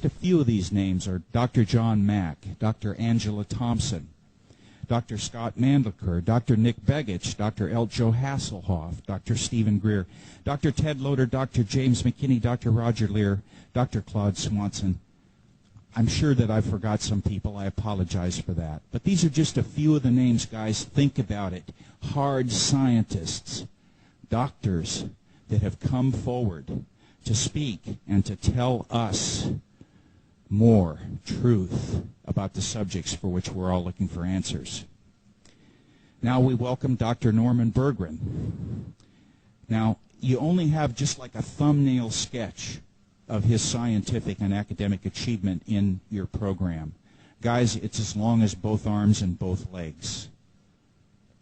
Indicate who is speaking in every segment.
Speaker 1: A few of these names are Dr. John Mack, Dr. Angela Thompson, Dr. Scott Mandleker, Dr. Nick Begich, Dr. L. Joe Hasselhoff, Dr. Stephen Greer, Dr. Ted Loader, Dr. James McKinney, Dr. Roger Lear, Dr. Claude Swanson. I'm sure that I forgot some people. I apologize for that. But these are just a few of the names, guys. Think about it. Hard scientists, doctors that have come forward to speak and to tell us more truth about the subjects for which we're all looking for answers. Now we welcome Dr. Norman Bergrun. Now, you only have just like a thumbnail sketch of his scientific and academic achievement in your program. Guys, it's as long as both arms and both legs.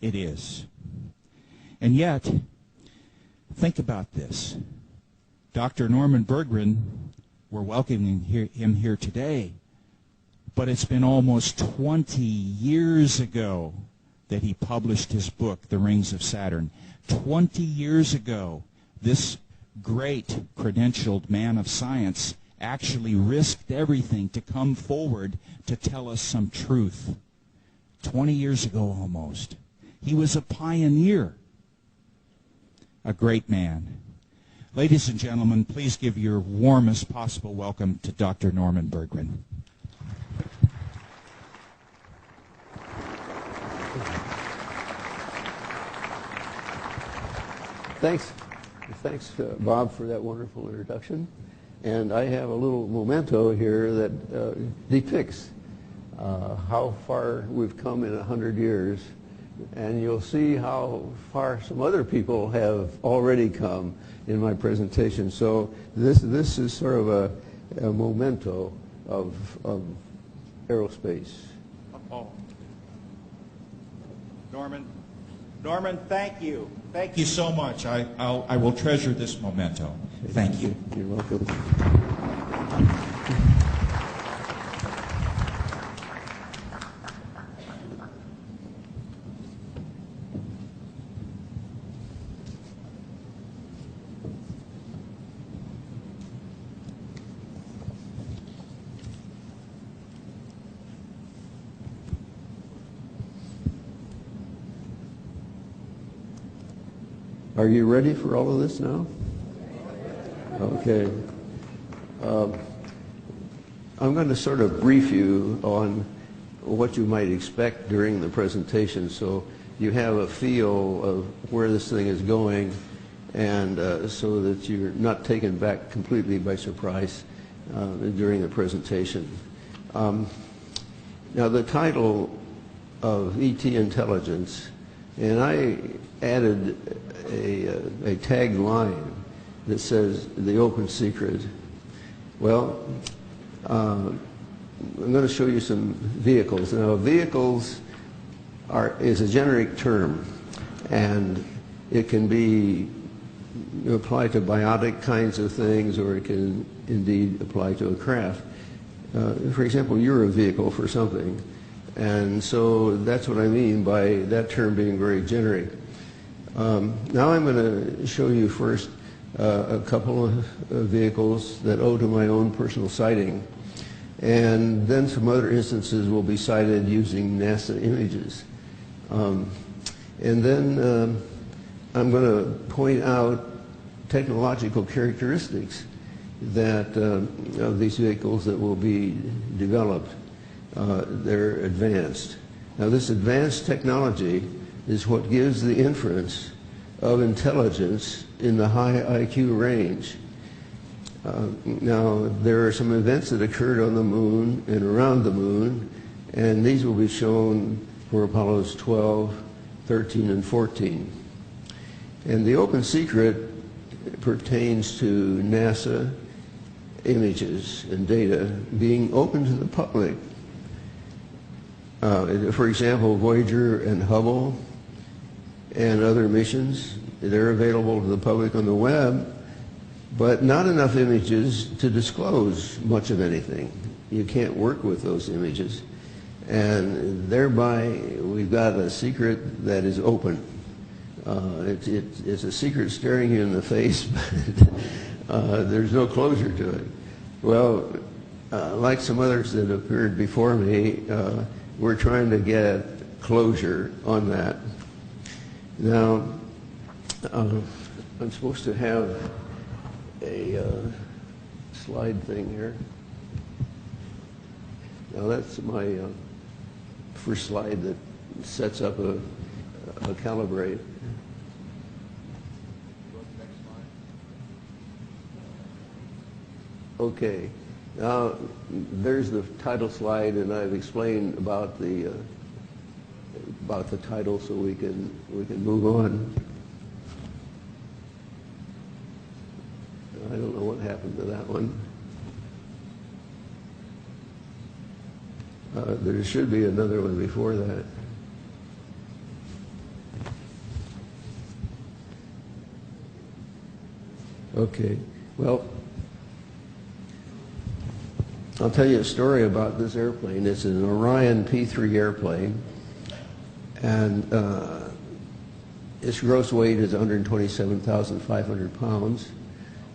Speaker 1: It is. And yet, think about this. Dr. Norman Bergrun, we're welcoming him here today, but it's been almost 20 years ago that he published his book, The Rings of Saturn. 20 years ago, this great credentialed man of science actually risked everything to come forward to tell us some truth. 20 years ago almost. He was a pioneer, a great man. Ladies and gentlemen, please give your warmest possible welcome to Dr. Norman Bergrun.
Speaker 2: Thanks. Thanks, Bob, for that wonderful introduction. And I have a little memento here that depicts how far we've come in 100 years. And you'll see how far some other people have already come in my presentation. So this is sort of a memento of aerospace.
Speaker 1: Oh. Norman, thank you. Thank you so much. I will treasure this memento. Thank you.
Speaker 2: You're welcome. Are you ready for all of this now? Okay. I'm going to sort of brief you on what you might expect during the presentation so you have a feel of where this thing is going and so that you're not taken back completely by surprise during the presentation. Now the title of ET Intelligence, and I added a tagline that says the open secret. Well, I'm going to show you some vehicles. Now, vehicles is a generic term, and it can be applied to biotic kinds of things, or it can indeed apply to a craft. For example, you're a vehicle for something, and so that's what I mean by that term being very generic. Now I'm going to show you first a couple of vehicles that owe to my own personal sighting, and then some other instances will be cited using NASA images. And then I'm going to point out technological characteristics that of these vehicles that will be developed. They're advanced. Now this advanced technology is what gives the inference of intelligence in the high IQ range. Now, there are some events that occurred on the moon and around the moon, and these will be shown for Apollos 12, 13, and 14. And the open secret pertains to NASA images and data being open to the public. For example, Voyager and Hubble and other missions, they're available to the public on the web, but not enough images to disclose much of anything. You can't work with those images. And thereby, we've got a secret that is open. It's a secret staring you in the face, but there's no closure to it. Well, like some others that appeared before me, we're trying to get closure on that. Now, I'm supposed to have a slide thing here. Now that's my first slide that sets up a calibrate. Okay. Now there's the title slide, and I've explained about the title, so we can move on. I don't know what happened to that one. There should be another one before that. Okay. Well, I'll tell you a story about this airplane. It's an Orion P-3 airplane, and its gross weight is 127,500 pounds.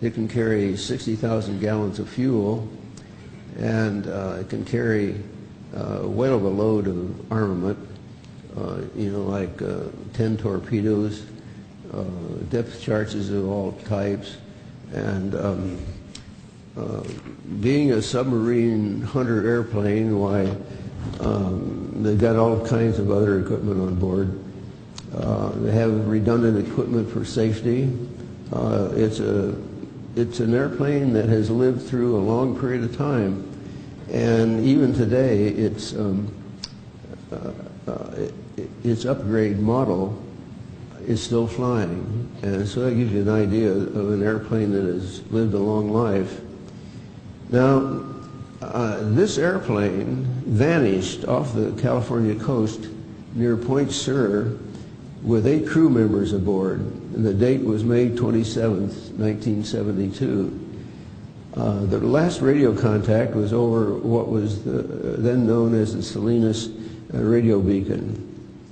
Speaker 2: It can carry 60,000 gallons of fuel, and it can carry well of a load of armament, like 10 torpedoes, depth charges of all types, and being a submarine hunter airplane, why, they've got all kinds of other equipment on board. They have redundant equipment for safety. It's an airplane that has lived through a long period of time, and even today, its upgrade model is still flying, and so that gives you an idea of an airplane that has lived a long life. Now, this airplane vanished off the California coast near Point Sur with 8 crew members aboard, and the date was May 27th, 1972. The last radio contact was over what was then known as the Salinas radio beacon,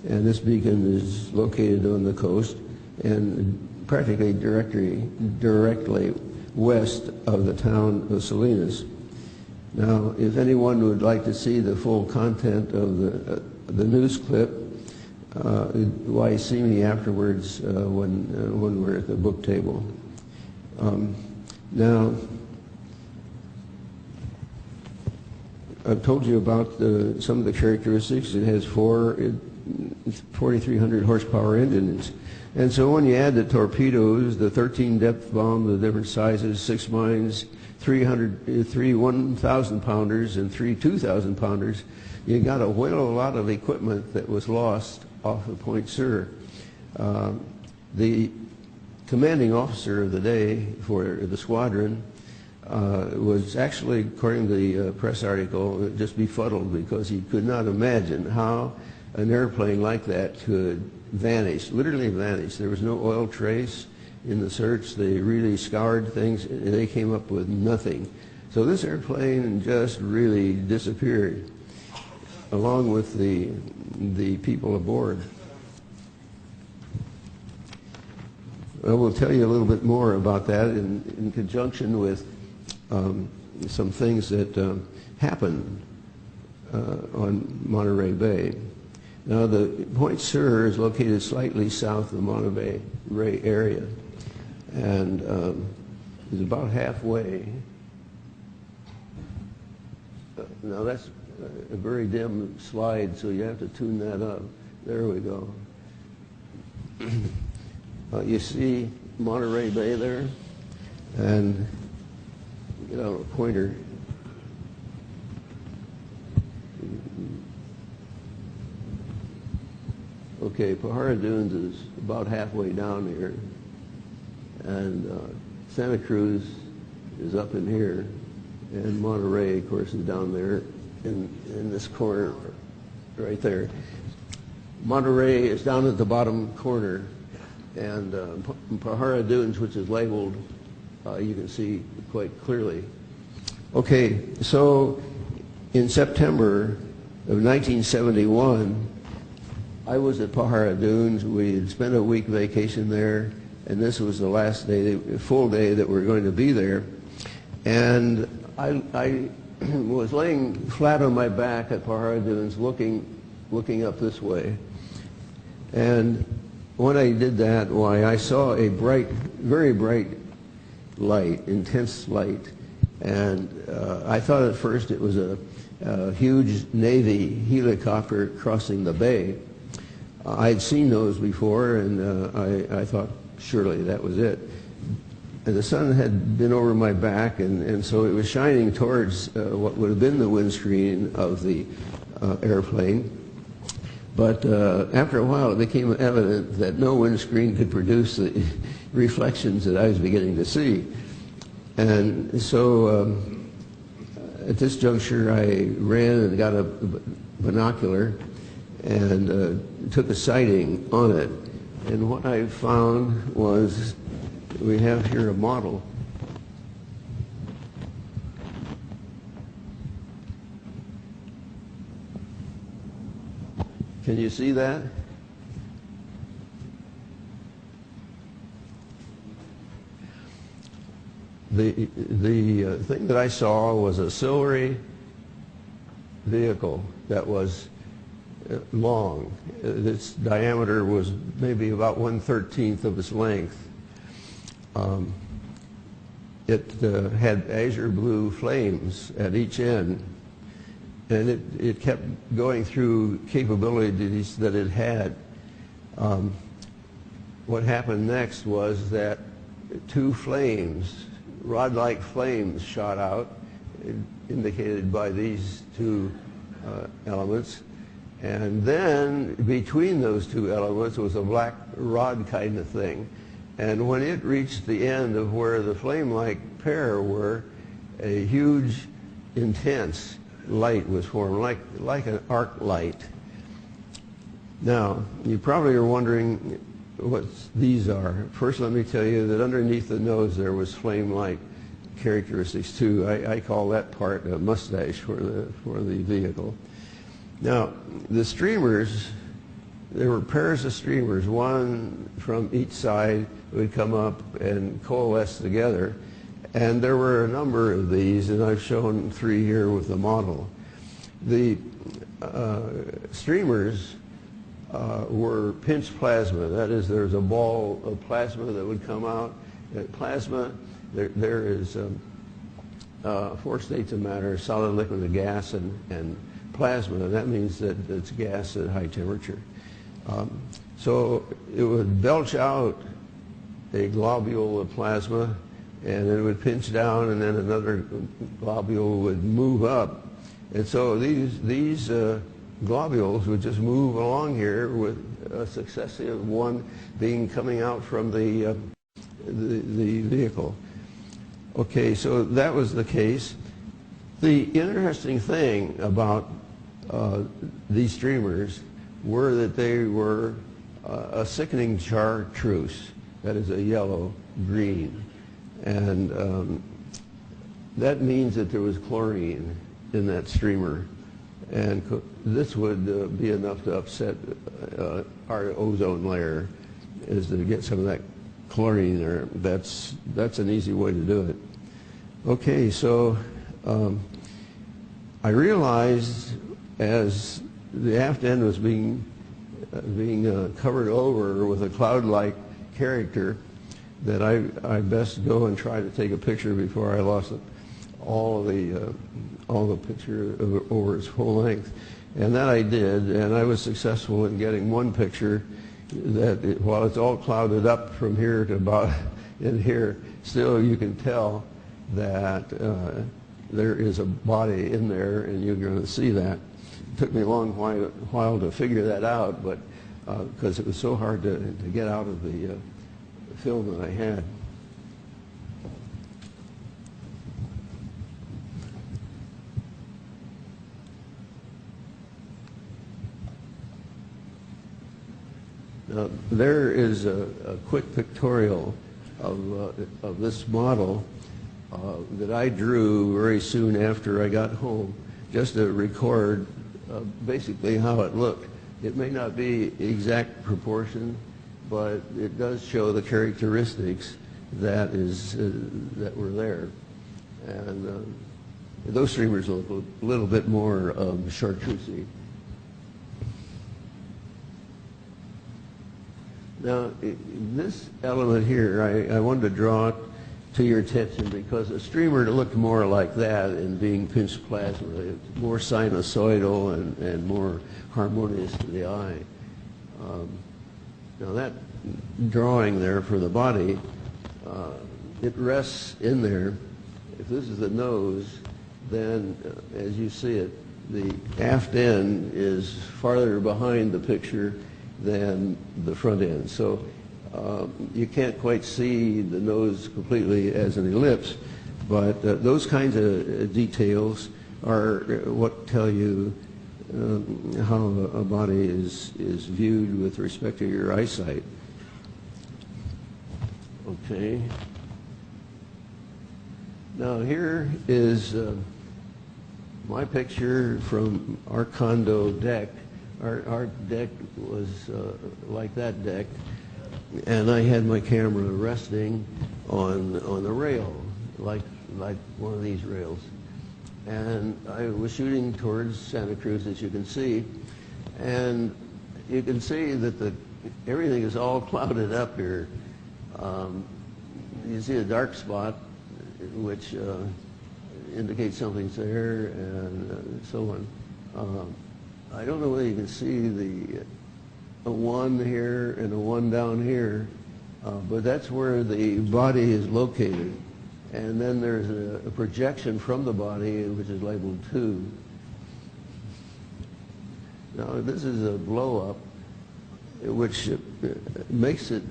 Speaker 2: and this beacon is located on the coast and practically directly west of the town of Salinas. Now, if anyone would like to see the full content of the news clip, why see me afterwards when we're at the book table. Now, I've told you about some of the characteristics. It has 4,300 horsepower engines. And so when you add the torpedoes, the 13 depth bomb, the different sizes, 6 mines, 3 1,000 pounders and 3 2,000 pounders, you got a lot of equipment that was lost off of Point Sur. The commanding officer of the day for the squadron was actually, according to the press article, just befuddled because he could not imagine how an airplane like that could vanish, literally vanish. There was no oil trace in the search. They really scoured things, and they came up with nothing. So this airplane just really disappeared, along with the people aboard. I will tell you a little bit more about that in conjunction with some things that happened on Monterey Bay. Now, the Point Sur is located slightly south of the Monterey Bay area, and is about halfway. Now, that's a very dim slide, so you have to tune that up. There we go. You see Monterey Bay there, and get out a pointer. Okay, Pajara Dunes is about halfway down here, and Santa Cruz is up in here, and Monterey, of course, is down there in this corner right there. Monterey is down at the bottom corner, and Pajara Dunes, which is labeled, you can see quite clearly. Okay, so in September of 1971, I was at Pajara Dunes. We had spent a week vacation there, and this was the last day, full day that we were going to be there. And I was laying flat on my back at Pajara Dunes looking up this way. And when I did that, why, I saw a bright, very bright light, intense light. And I thought at first it was a huge Navy helicopter crossing the bay. I'd seen those before, and I thought surely that was it. And the sun had been over my back, and so it was shining towards what would have been the windscreen of the airplane. But after a while, it became evident that no windscreen could produce the reflections that I was beginning to see. And so at this juncture, I ran and got a binocular and took a sighting on it. And what I found was, we have here a model. Can you see that? The thing that I saw was a silvery vehicle that was long. Its diameter was maybe about 1/13 of its length. It had azure blue flames at each end, and it kept going through capabilities that it had. What happened next was that two flames, rod-like flames, shot out, indicated by these two elements. And then between those two elements was a black rod kind of thing. And when it reached the end of where the flame-like pair were, a huge, intense light was formed, like an arc light. Now, you probably are wondering what these are. First, let me tell you that underneath the nose there was flame-like characteristics too. I call that part a mustache for the vehicle. Now, the streamers, there were pairs of streamers, one from each side would come up and coalesce together. And there were a number of these, and I've shown 3 here with the model. The streamers were pinched plasma. That is, there's a ball of plasma that would come out. Plasma, there is 4 states of matter: solid, liquid, and gas, and plasma. And that means that it's gas at high temperature. So it would belch out a globule of plasma, and it would pinch down, and then another globule would move up. And so these globules would just move along here with a successive one being coming out from the vehicle. Okay, so that was the case. The interesting thing about these streamers were that they were a sickening chartreuse, that is a yellow-green. And that means that there was chlorine in that streamer. And this would be enough to upset our ozone layer, is to get some of that chlorine there. That's an easy way to do it. Okay, so I realized as the aft end was being covered over with a cloud-like character that I best go and try to take a picture before I lost all the picture over its full length. And that I did, and I was successful in getting one picture that, while it's all clouded up from here to about in here, still you can tell that there is a body in there, and you're going to see that. It took me a long while to figure that out, but because it was so hard to get out of the film that I had. Now, there is a quick pictorial of this model that I drew very soon after I got home, just to record basically how it looked. It may not be exact proportion, but it does show the characteristics that were there. And Those streamers look a little bit more chartreusey. Now, this element here, I wanted to draw to your attention because a streamer looked more like that in being pinched plasma. It's more sinusoidal and more harmonious to the eye. Now that drawing there for the body, it rests in there. If this is the nose, then as you see it, the aft end is farther behind the picture than the front end. So you can't quite see the nose completely as an ellipse, but those kinds of details are what tell you how a body is viewed with respect to your eyesight. Okay. Now here is my picture from our condo deck. Our deck was like that deck, and I had my camera resting on the rail, like one of these rails. And I was shooting towards Santa Cruz, as you can see, and you can see that everything is all clouded up here. You see a dark spot, which indicates something's there, and so on. I don't know whether you can see a 1 here and a 1 down here, but that's where the body is located. And then there's a projection from the body, which is labeled 2. Now, this is a blow-up, which makes it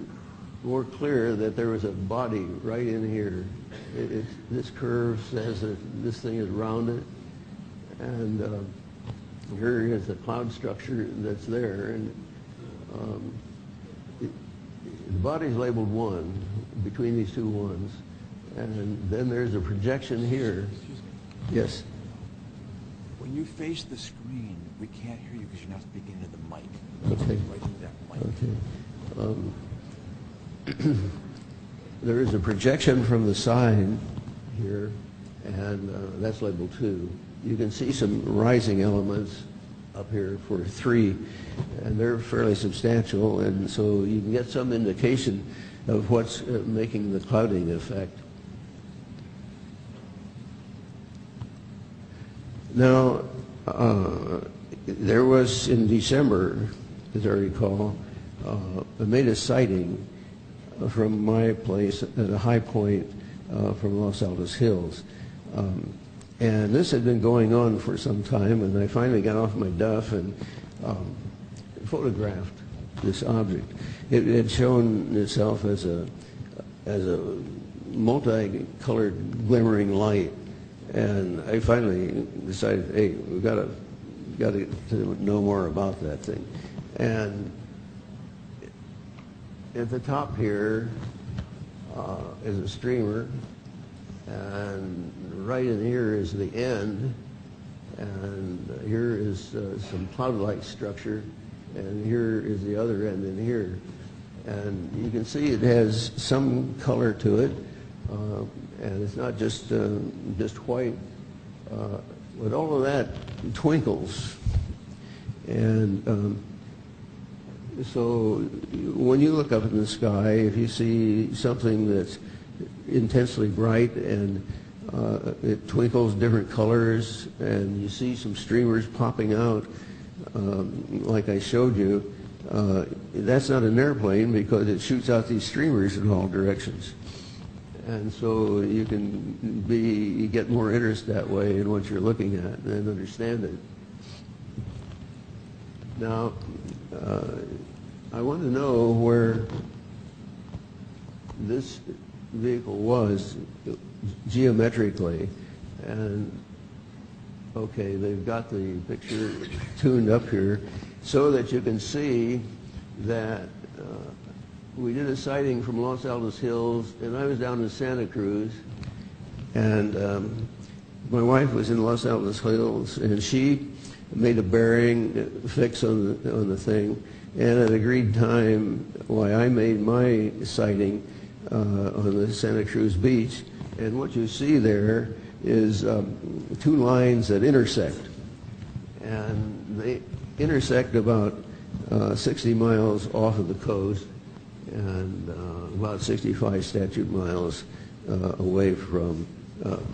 Speaker 2: more clear that there was a body right in here. This curve says that this thing is rounded, and here is the cloud structure that's there, and the body's labeled 1 between these two 1s, and then there's a projection here.
Speaker 3: Excuse me.
Speaker 2: Yes.
Speaker 3: When you face the screen, we can't hear you because you're not speaking into the mic.
Speaker 2: Okay.
Speaker 3: Right into that mic.
Speaker 2: Okay. There is a projection from the side here, and that's labeled 2. You can see some rising elements up here for 3, and they're fairly substantial, and so you can get some indication of what's making the clouding effect. Now, there was in December, as I recall, I made a sighting from my place at a high point from Los Altos Hills. And this had been going on for some time, and I finally got off my duff and photographed this object. It had shown itself as a multicolored glimmering light, and I finally decided, hey, we've got to know more about that thing. And at the top here is a streamer, and right in here is the end, and here is some cloud-like structure, and here is the other end in here. And you can see it has some color to it, and it's not just white, but all of that twinkles. And so when you look up in the sky, if you see something that's intensely bright and it twinkles different colors, and you see some streamers popping out, like I showed you, that's not an airplane because it shoots out these streamers in all directions. And so you get more interest that way in what you're looking at and understand it. Now, I want to know where this vehicle was geometrically, and okay, they've got the picture tuned up here so that you can see that we did a sighting from Los Altos Hills, and I was down in Santa Cruz, and my wife was in Los Altos Hills, and she made a bearing fix on the thing, and at agreed time, why I made my sighting on the Santa Cruz beach. And what you see there is two lines that intersect. And they intersect about 60 miles off of the coast and about 65 statute miles away from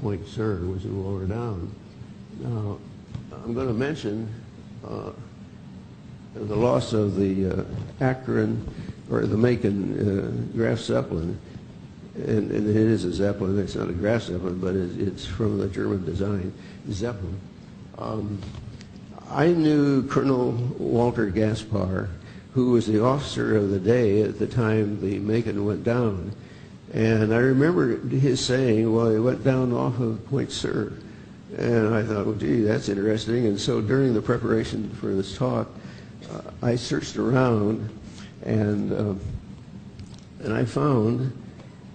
Speaker 2: Point Sur, which is lower down. Now, I'm going to mention the loss of the Akron, or the Macon Graf Zeppelin, and it is a Zeppelin. It's not a Graf Zeppelin, but it's from the German design, Zeppelin. I knew Colonel Walter Gaspar, who was the officer of the day at the time the Macon went down. And I remember his saying, well, he went down off of Point Sur. And I thought, well, gee, that's interesting. And so during the preparation for this talk, I searched around, and I found,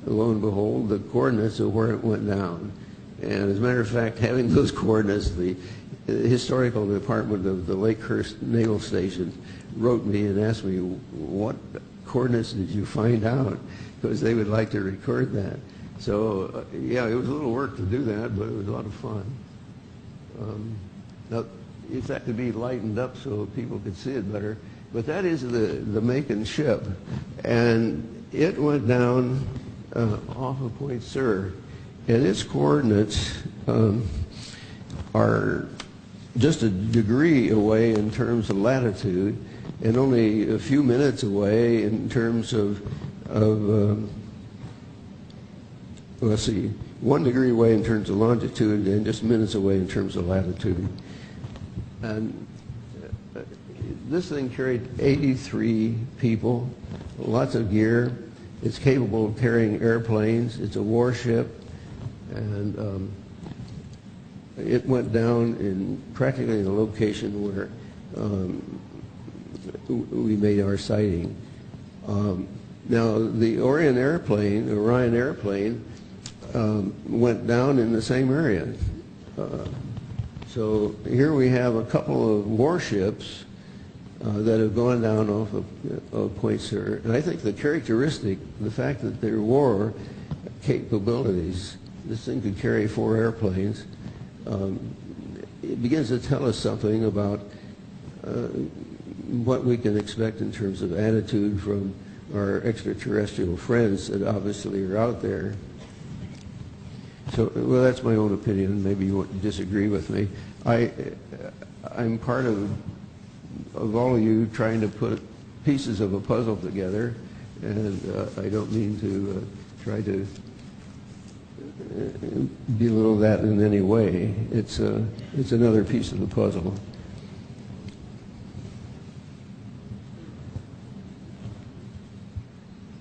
Speaker 2: lo and behold, the coordinates of where it went down. And as a matter of fact, having those coordinates, the historical department of the Lakehurst Naval Station wrote me and asked me, what coordinates did you find out? Because they would like to record that. So, yeah, it was a little work to do that, but it was a lot of fun. Now, if that could be lightened up so people could see it better, but that is the Macon ship, and it went down off of Point Sur, and its coordinates are just a degree away in terms of latitude, and only a few minutes away in terms of let's see, 1 degree away in terms of longitude, and just minutes away in terms of latitude. And this thing carried 83 people, lots of gear. It's capable of carrying airplanes. It's a warship, and it went down in practically the location where we made our sighting. Now, the Orion airplane went down in the same area. So here we have a couple of warships that have gone down off of Point Sur. And I think the characteristic, the fact that there were capabilities, this thing could carry 4 airplanes, it begins to tell us something about what we can expect in terms of attitude from our extraterrestrial friends that obviously are out there. So, well, that's my own opinion. Maybe you won't disagree with me. I'm part of all of you trying to put pieces of a puzzle together, and I don't mean to try to belittle that in any way. It's another piece of the puzzle.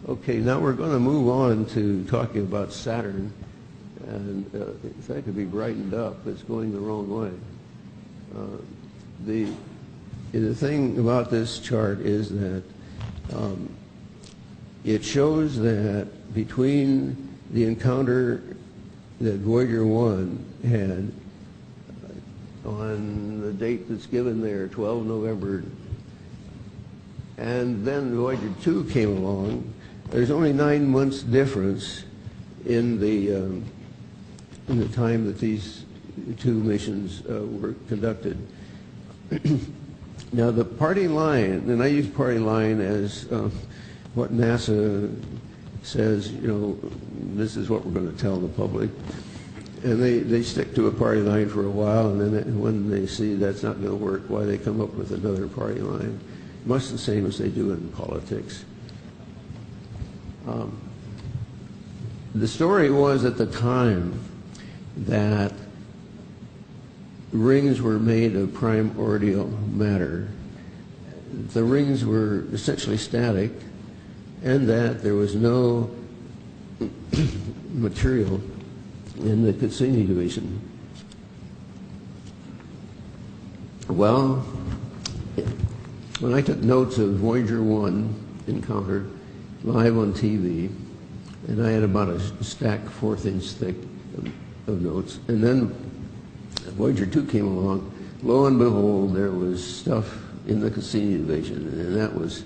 Speaker 2: Okay, now we're going to move on to talking about Saturn. And if that could be brightened up, it's going the wrong way. The thing about this chart is that it shows that between the encounter that Voyager 1 had on the date that's given there, 12 November, and then Voyager 2 came along, there's only 9 months difference in the time that these 2 missions were conducted. Now, the party line, and I use party line as what NASA says, you know, this is what we're going to tell the public. And they stick to a party line for a while, and then when they see that's not going to work, why they come up with another party line. Much the same as they do in politics. The story was at the time that rings were made of primordial matter. The rings were essentially static, and that there was no material in the Cassini division. Well, when I took notes of Voyager 1 encounter live on TV, and I had about a stack 1/4 inch thick of notes, and then Voyager 2 came along, lo and behold, there was stuff in the Cassini division, and that was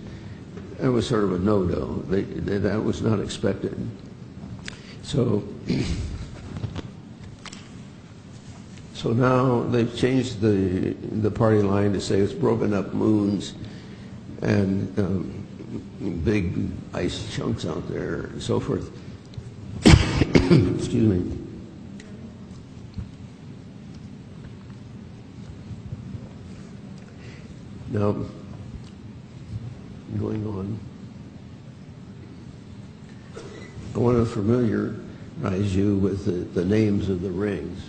Speaker 2: sort of a no-no. That was not expected. So So now they've changed the party line to say it's broken up moons and big ice chunks out there and so forth. Excuse me. Now, going on, I want to familiarize you with the names of the rings.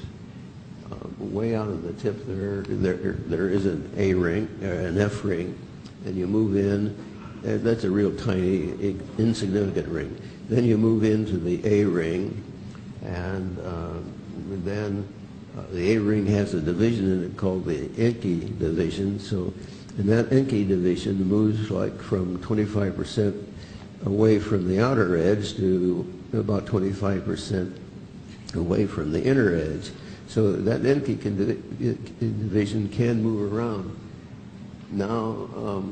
Speaker 2: Way out of the tip there is an A ring, an F ring, and you move in. That's a real tiny, insignificant ring. Then you move into the A ring, and then the A ring has a division in it called the Encke division. So, and that Encke division moves like from 25% away from the outer edge to about 25% away from the inner edge. So that Encke division can move around. Now,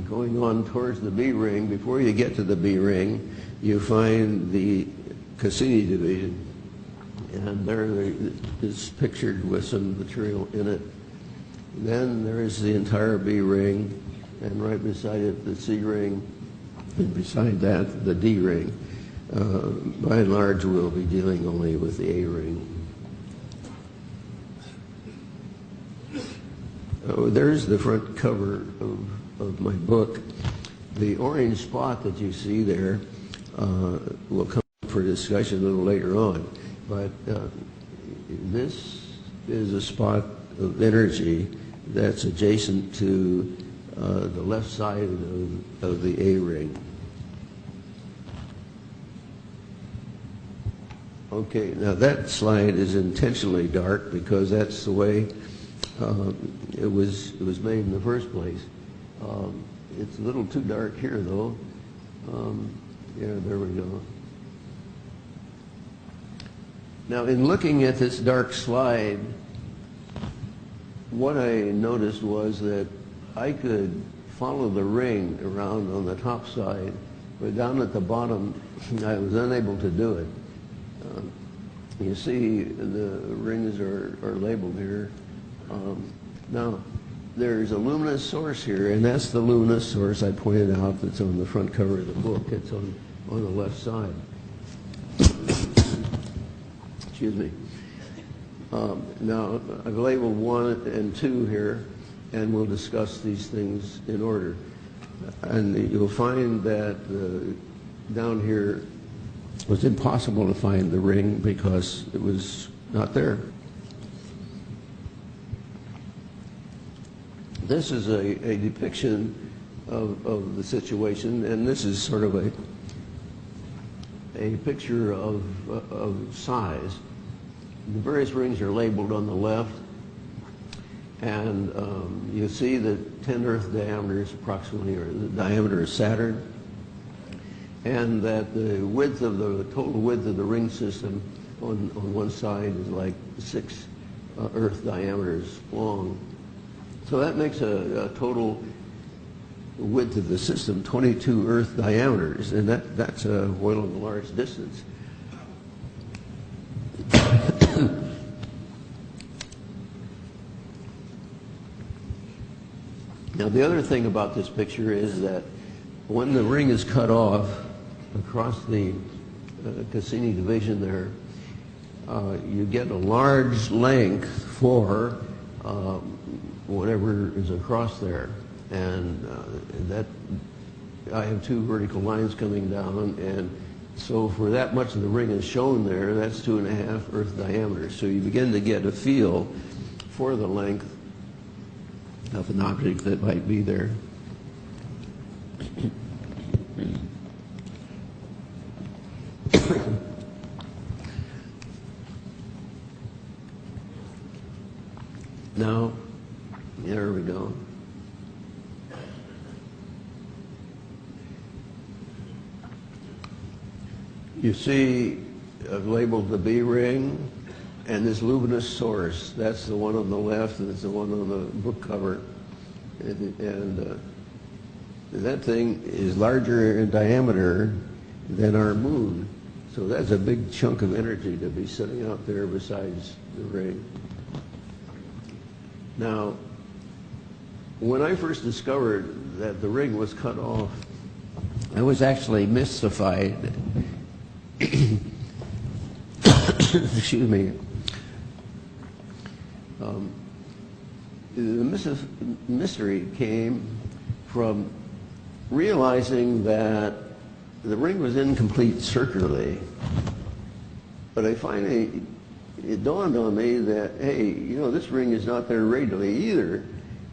Speaker 2: going on towards the B ring, before you get to the B ring, you find the Cassini division. And there is pictured with some material in it. Then there is the entire B ring, and right beside it the C ring, and beside that the D ring. By and large, we'll be dealing only with the A ring. There's the front cover of my book. The orange spot that you see there will come for discussion a little later on. But this is a spot of energy that's adjacent to the left side of the A ring. Okay, now that slide is intentionally dark because that's the way it was made in the first place. It's a little too dark here, though. Yeah, there we go. Now, in looking at this dark slide, what I noticed was that I could follow the ring around on the top side, but down at the bottom, I was unable to do it. You see the rings are labeled here. Now, there's a luminous source here, and that's the luminous source I pointed out that's on the front cover of the book. It's on the left side. Excuse me. Now, I've labeled 1 and 2 here, and we'll discuss these things in order. And you'll find that down here it was impossible to find the ring because it was not there. This is a depiction of the situation, and this is sort of a picture of size. The various rings are labeled on the left, and you see that 10 Earth diameters approximately, or the diameter of Saturn, and that the width of the total width of the ring system on one side is like 6 Earth diameters long. So that makes a total width of the system 22 Earth diameters, and that's a well of a large distance. Now, the other thing about this picture is that when the ring is cut off across the Cassini division there, you get a large length for whatever is across there. And that I have 2 vertical lines coming down, and so for that much of the ring is shown there, that's 2.5 Earth diameters. So you begin to get a feel for the length of an object that might be there. Now, there we go. You see, I've labeled the B ring, and this luminous source. That's the one on the left, and it's the one on the book cover. And that thing is larger in diameter than our moon. So that's a big chunk of energy to be sitting out there besides the ring. Now, when I first discovered that the ring was cut off, I was actually mystified. Excuse me. The mystery came from realizing that the ring was incomplete circularly. But it dawned on me that, hey, you know, this ring is not there radially either,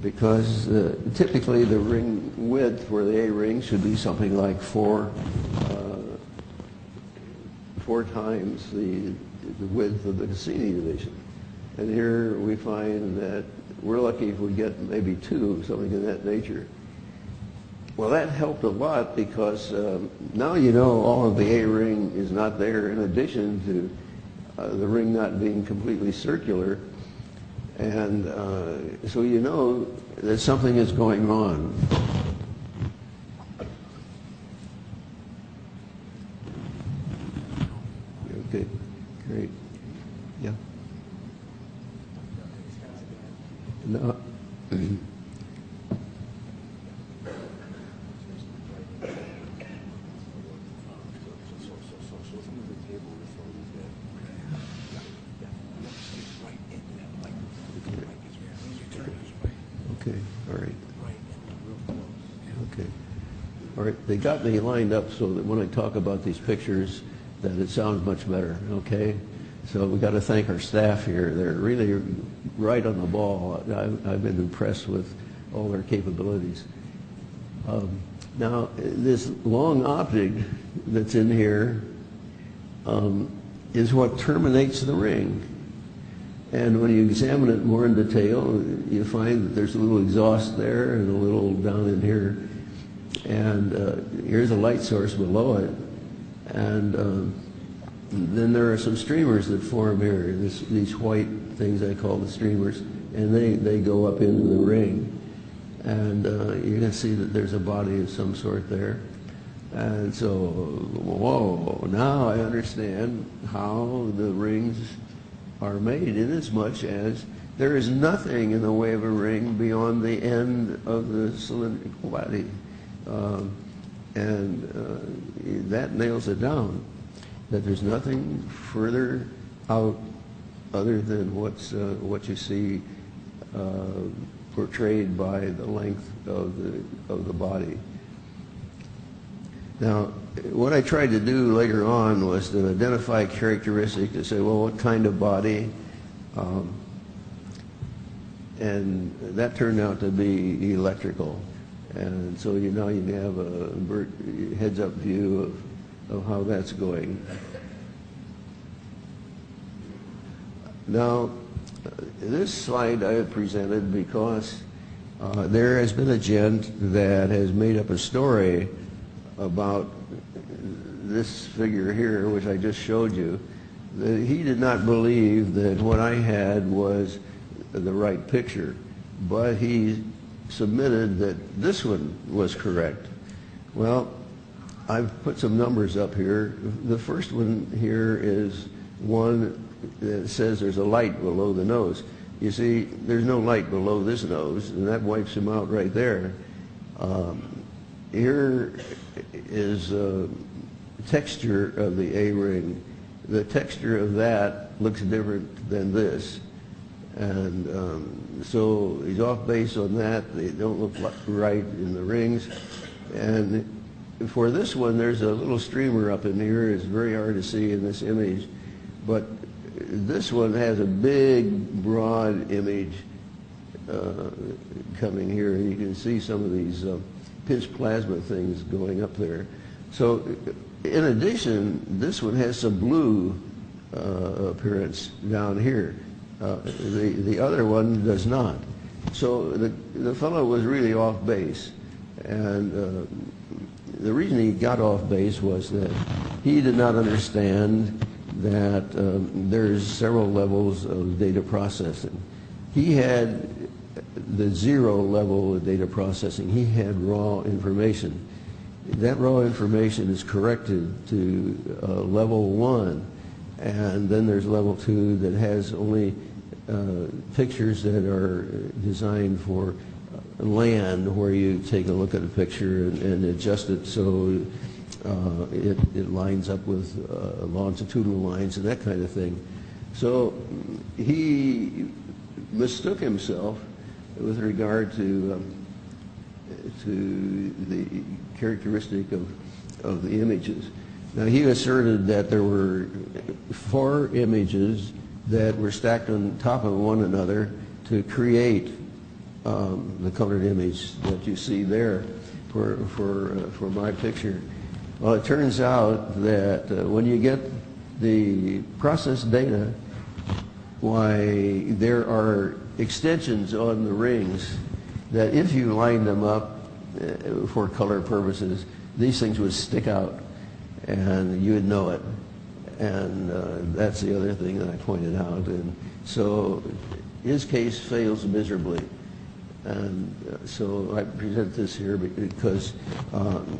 Speaker 2: because typically the ring width for the A ring should be something like four times the width of the Cassini division. And here we find that we're lucky if we get maybe 2, something of that nature. Well, that helped a lot, because now you know all of the A ring is not there, in addition to the ring not being completely circular. And so you know that something is going on. Okay, great. Yeah. No. Okay, all right. Okay. All right, they got me lined up so that when I talk about these pictures, that it sounds much better, okay? So we got to thank our staff here. They're really right on the ball. I've been impressed with all their capabilities. Now, this long object that's in here is what terminates the ring. And when you examine it more in detail, you find that there's a little exhaust there and a little down in here. And here's a light source below it. And then there are some streamers that form here, these white things I call the streamers, and they go up into the ring. And you can see that there's a body of some sort there. And so, whoa, now I understand how the rings are made, inasmuch as there is nothing in the way of a ring beyond the end of the cylindrical body. That nails it down, that there's nothing further out other than what you see portrayed by the length of the body. Now, what I tried to do later on was to identify characteristics to say, well, what kind of body? And that turned out to be electrical. And so now you have a heads-up view of how that's going. Now, this slide I have presented because there has been a gent that has made up a story about this figure here, which I just showed you, that he did not believe that what I had was the right picture, but he submitted that this one was correct. Well, I've put some numbers up here. The first one here is one that says there's a light below the nose. You see, there's no light below this nose, and that wipes him out right there. Here is texture of the A-ring. The texture of that looks different than this. And so he's off base on that. They don't look right in the rings. And for this one, there's a little streamer up in here. It's very hard to see in this image. But this one has a big, broad image coming here. And you can see some of these pinched plasma things going up there. So in addition, this one has some blue appearance down here. The other one does not. So the fellow was really off base. And the reason he got off base was that he did not understand that there's several levels of data processing. He had the 0 level of data processing. He had raw information. That raw information is corrected to level 1, and then there's level 2 that has only pictures that are designed for land, where you take a look at a picture and adjust it so it lines up with longitudinal lines and that kind of thing. So he mistook himself with regard to the characteristic of the images. Now, he asserted that there were 4 images that were stacked on top of one another to create the colored image that you see there for my picture. Well, it turns out that when you get the process data, why there are extensions on the rings that if you line them up for color purposes, these things would stick out and you would know it. And that's the other thing that I pointed out. And so his case fails miserably. And so I present this here because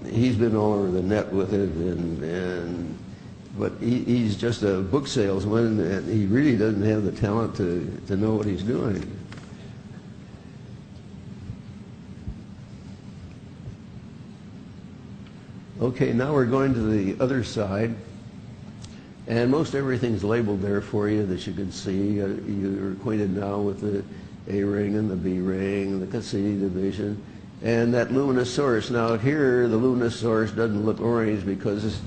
Speaker 2: he's been all over the net with it, but he's just a book salesman, and he really doesn't have the talent to know what he's doing. Okay, now we're going to the other side, and most everything's labeled there for you that you can see. You're acquainted now with the A ring and the B ring, the Cassini division, and that luminous source. Now here, the luminous source doesn't look orange because this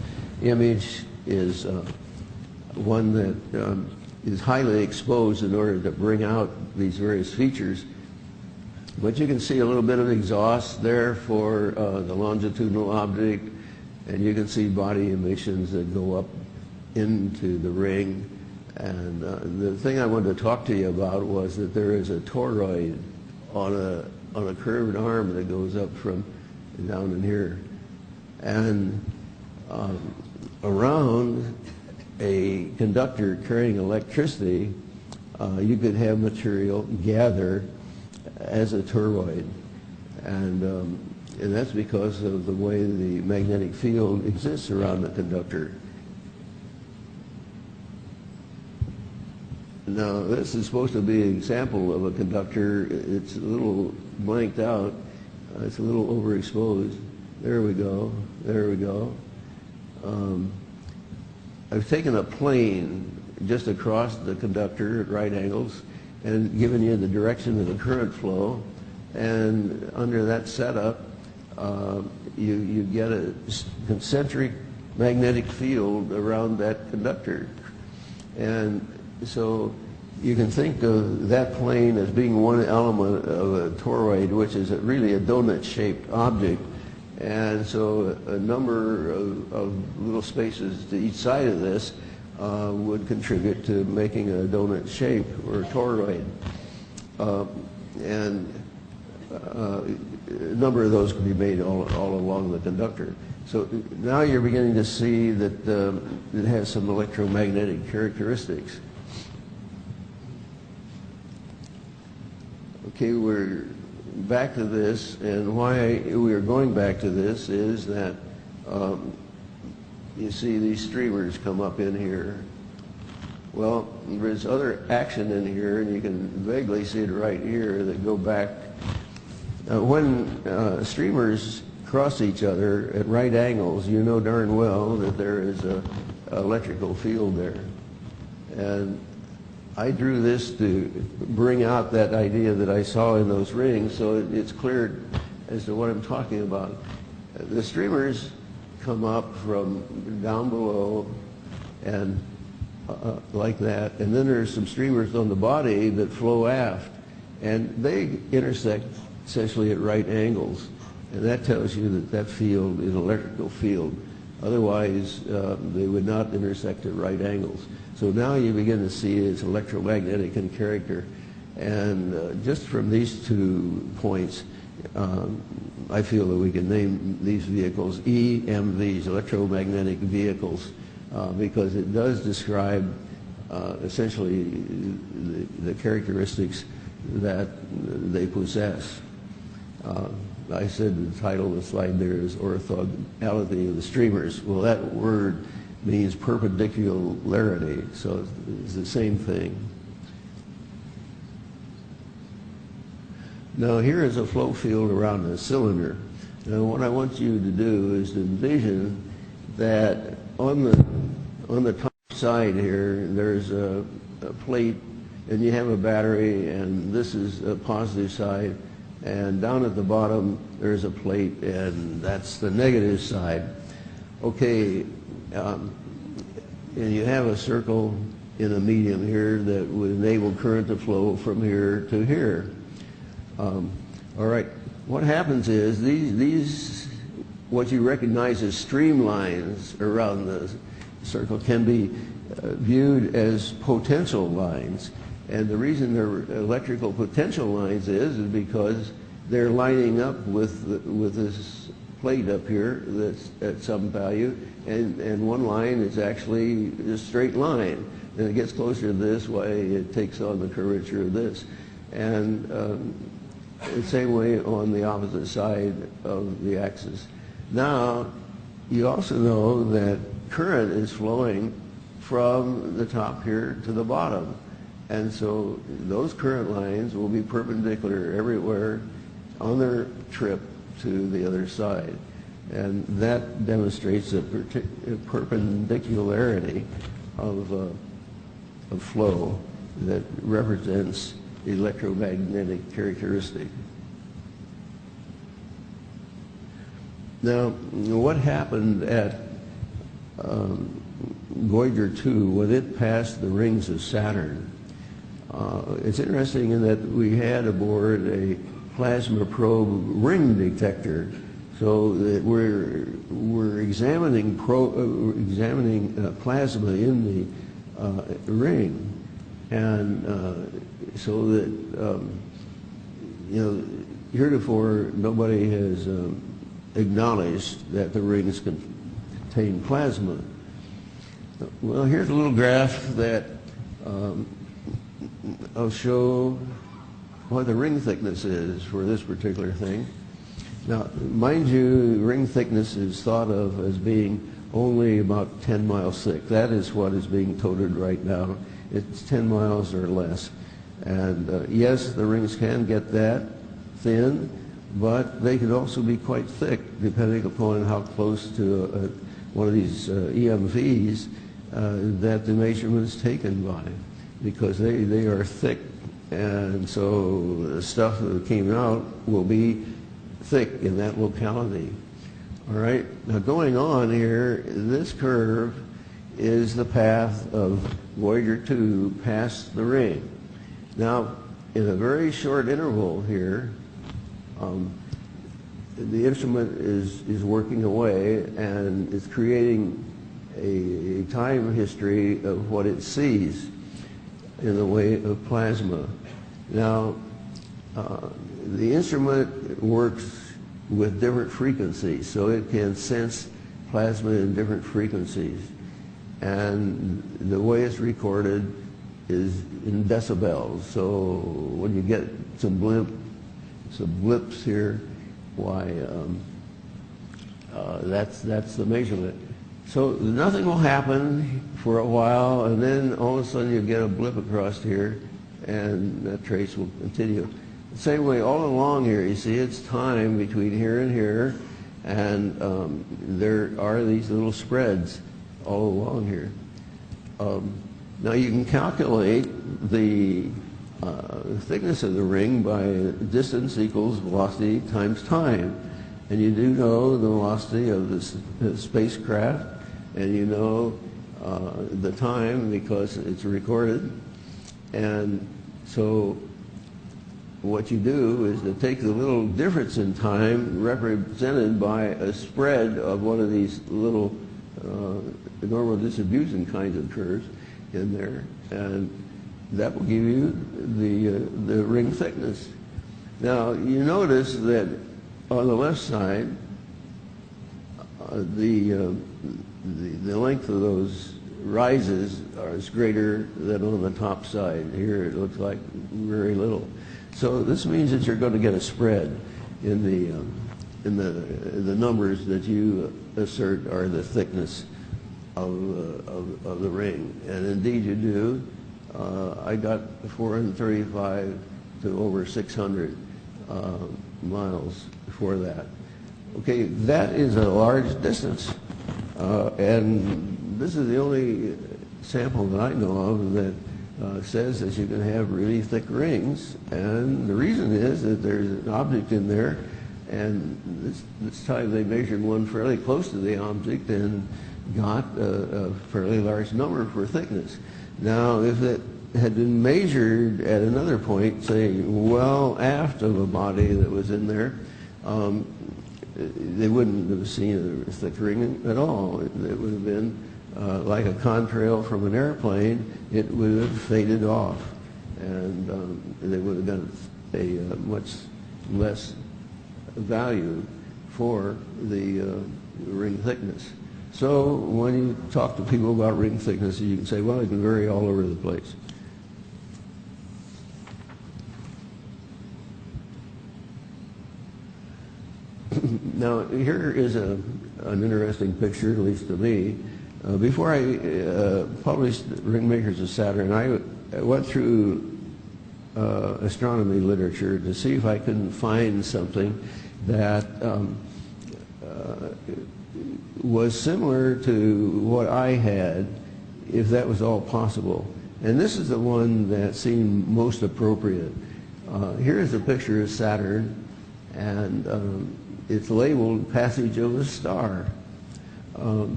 Speaker 2: image is one that is highly exposed in order to bring out these various features. But you can see a little bit of exhaust there for the longitudinal object, and you can see body emissions that go up into the ring. And the thing I wanted to talk to you about was that there is a toroid on a curved arm that goes up from down in here. And around a conductor carrying electricity, you could have material gather as a toroid. And that's because of the way the magnetic field exists around the conductor. Now, this is supposed to be an example of a conductor. It's a little blanked out. It's a little overexposed. There we go. There we go. I've taken a plane just across the conductor at right angles and given you the direction of the current flow. And under that setup, you get a concentric magnetic field around that conductor. And so you can think of that plane as being one element of a toroid, which is really a donut-shaped object. And so a number of little spaces to each side of this would contribute to making a donut shape or a toroid. And a number of those can be made all along the conductor. So now you're beginning to see that it has some electromagnetic characteristics. Okay, we're back to this, and why we are going back to this is that you see these streamers come up in here. Well, there's other action in here, and you can vaguely see it right here that go back. When streamers cross each other at right angles, you know darn well that there is an electrical field there. And I drew this to bring out that idea that I saw in those rings, so it's clear as to what I'm talking about. The streamers come up from down below and like that, and then there's some streamers on the body that flow aft, and they intersect essentially at right angles, and that tells you that that field is an electrical field. Otherwise, they would not intersect at right angles. So now you begin to see it's electromagnetic in character. And just from these 2 points, I feel that we can name these vehicles EMVs, electromagnetic vehicles, because it does describe essentially the characteristics that they possess. I said the title of the slide there is orthogonality of the streamers. Well, that word means perpendicularity, so it's the same thing. Now here is a flow field around a cylinder. Now what I want you to do is to envision that on the top side here there's a plate, and you have a battery, and this is a positive side, and down at the bottom there's a plate, and that's the negative side. Okay, and you have a circle in a medium here that would enable current to flow from here to here. All right, what happens is these what you recognize as streamlines around the circle can be viewed as potential lines. And the reason they're electrical potential lines is because they're lining up with this plate up here that's at some value, and one line is actually a straight line. And it gets closer to this way, it takes on the curvature of this. And the same way on the opposite side of the axis. Now, you also know that current is flowing from the top here to the bottom. And so those current lines will be perpendicular everywhere on their trip to the other side. And that demonstrates a perpendicularity of flow that represents electromagnetic characteristic. Now, what happened at Voyager 2 when it passed the rings of Saturn? It's interesting in that we had aboard a plasma probe ring detector, so that we're examining plasma in the ring, and so that heretofore nobody has acknowledged that the rings contain plasma. Well, here's a little graph that I'll show what the ring thickness is for this particular thing. Now, mind you, ring thickness is thought of as being only about 10 miles thick. That is what is being toted right now. It's 10 miles or less. And yes, the rings can get that thin, but they can also be quite thick depending upon how close to one of these EMVs that the measurement is taken by, because they are thick, and so the stuff that came out will be thick in that locality. All right, now going on here, this curve is the path of Voyager 2 past the ring. Now, in a very short interval here, the instrument is working away, and it's creating a time history of what it sees in the way of plasma. Now, the instrument works with different frequencies, so it can sense plasma in different frequencies. And the way it's recorded is in decibels. So when you get some blips here, why, that's the measurement. So nothing will happen for a while, and then all of a sudden you get a blip across here, and that trace will continue. The same way all along here, you see it's time between here and here, and there are these little spreads all along here. Now you can calculate the thickness of the ring by distance equals velocity times time. And you do know the velocity of the spacecraft, and you know the time because it's recorded. And so what you do is to take the little difference in time represented by a spread of one of these little normal distribution kinds of curves in there, and that will give you the ring thickness. Now you notice that on the left side, the length of those rises is greater than on the top side. Here it looks like very little. So this means that you're going to get a spread in the numbers that you assert are the thickness of the ring, and indeed you do. I got 435 to over 600 miles for that. Okay, that is a large distance, and this is the only sample that I know of that says that you can have really thick rings, and the reason is that there's an object in there, and this time they measured one fairly close to the object and got a fairly large number for thickness. Now, if it had been measured at another point, say well aft of a body that was in there, they wouldn't have seen a thick ring at all. It would have been like a contrail from an airplane. It would have faded off, and they would have got a much less value for the ring thickness. So when you talk to people about ring thickness, you can say, well, it can vary all over the place. Now, here is an interesting picture, at least to me. Before I published Ring Makers of Saturn, I went through astronomy literature to see if I couldn't find something that was similar to what I had, if that was all possible. And this is the one that seemed most appropriate. Here's a picture of Saturn, and it's labeled Passage of a Star.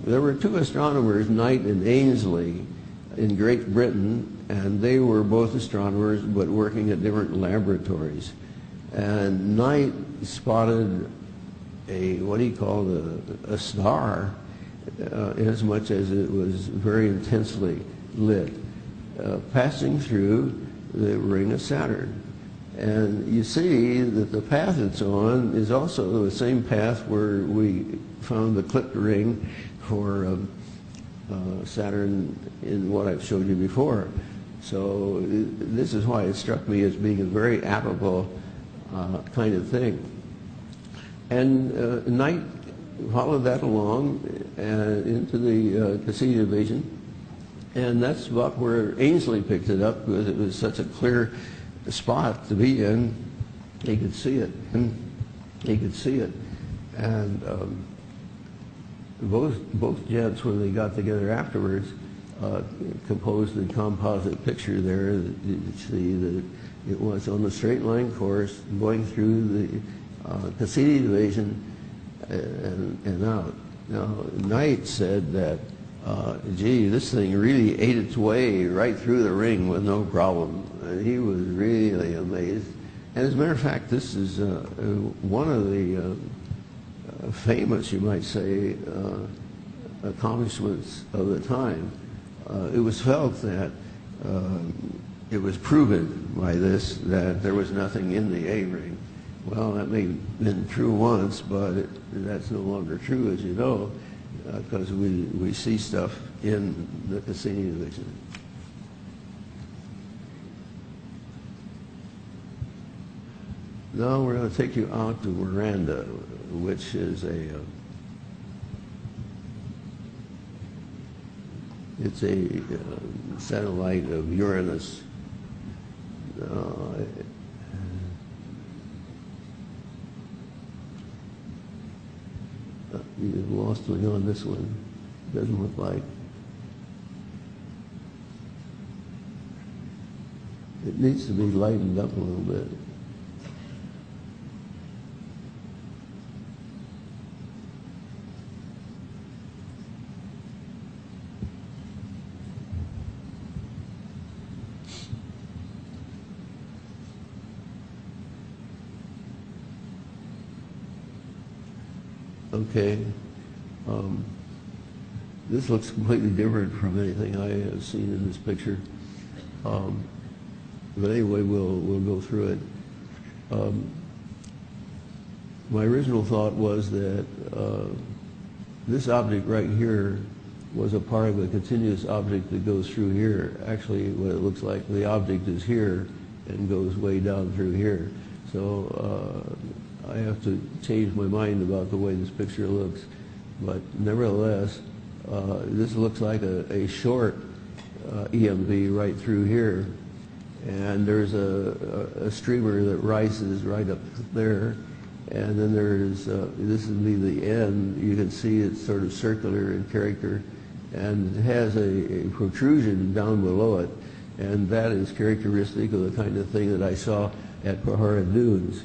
Speaker 2: There were two astronomers, Knight and Ainslie, in Great Britain, and they were both astronomers but working at different laboratories. And Knight spotted what he called a star, as much as it was very intensely lit, passing through the ring of Saturn. And you see that the path it's on is also the same path where we found the clipped ring for Saturn in what I've showed you before. So this is why it struck me as being a very applicable kind of thing. And Knight followed that along into the Cassini division, and that's about where Ainslie picked it up, because it was such a clear spot to be in. He could see it, and he could see it. And both gents, when they got together afterwards, composed a composite picture there. You see that it was on a straight line course going through the Cassini division and out. Now, Knight said that, gee, this thing really ate its way right through the ring with no problem. And he was really amazed. And as a matter of fact, this is one of the famous, you might say, accomplishments of the time. It was felt that it was proven by this that there was nothing in the A ring. Well, that may have been true once, but that's no longer true, as you know, because we see stuff in the Cassini division. Now we're going to take you out to Miranda, which is it's a satellite of Uranus. You've lost me on this one. Doesn't look like. It needs to be lightened up a little bit. Okay, this looks completely different from anything I have seen in this picture. But anyway, we'll go through it. My original thought was that this object right here was a part of a continuous object that goes through here. Actually, what it looks like, the object is here and goes way down through here. So I have to change my mind about the way this picture looks. But nevertheless, this looks like a short EMV right through here. and there's a streamer that rises right up there, and then there's, this would be the end. You can see it's sort of circular in character, and it has a protrusion down below it, and that is characteristic of the kind of thing that I saw at Pahara Dunes.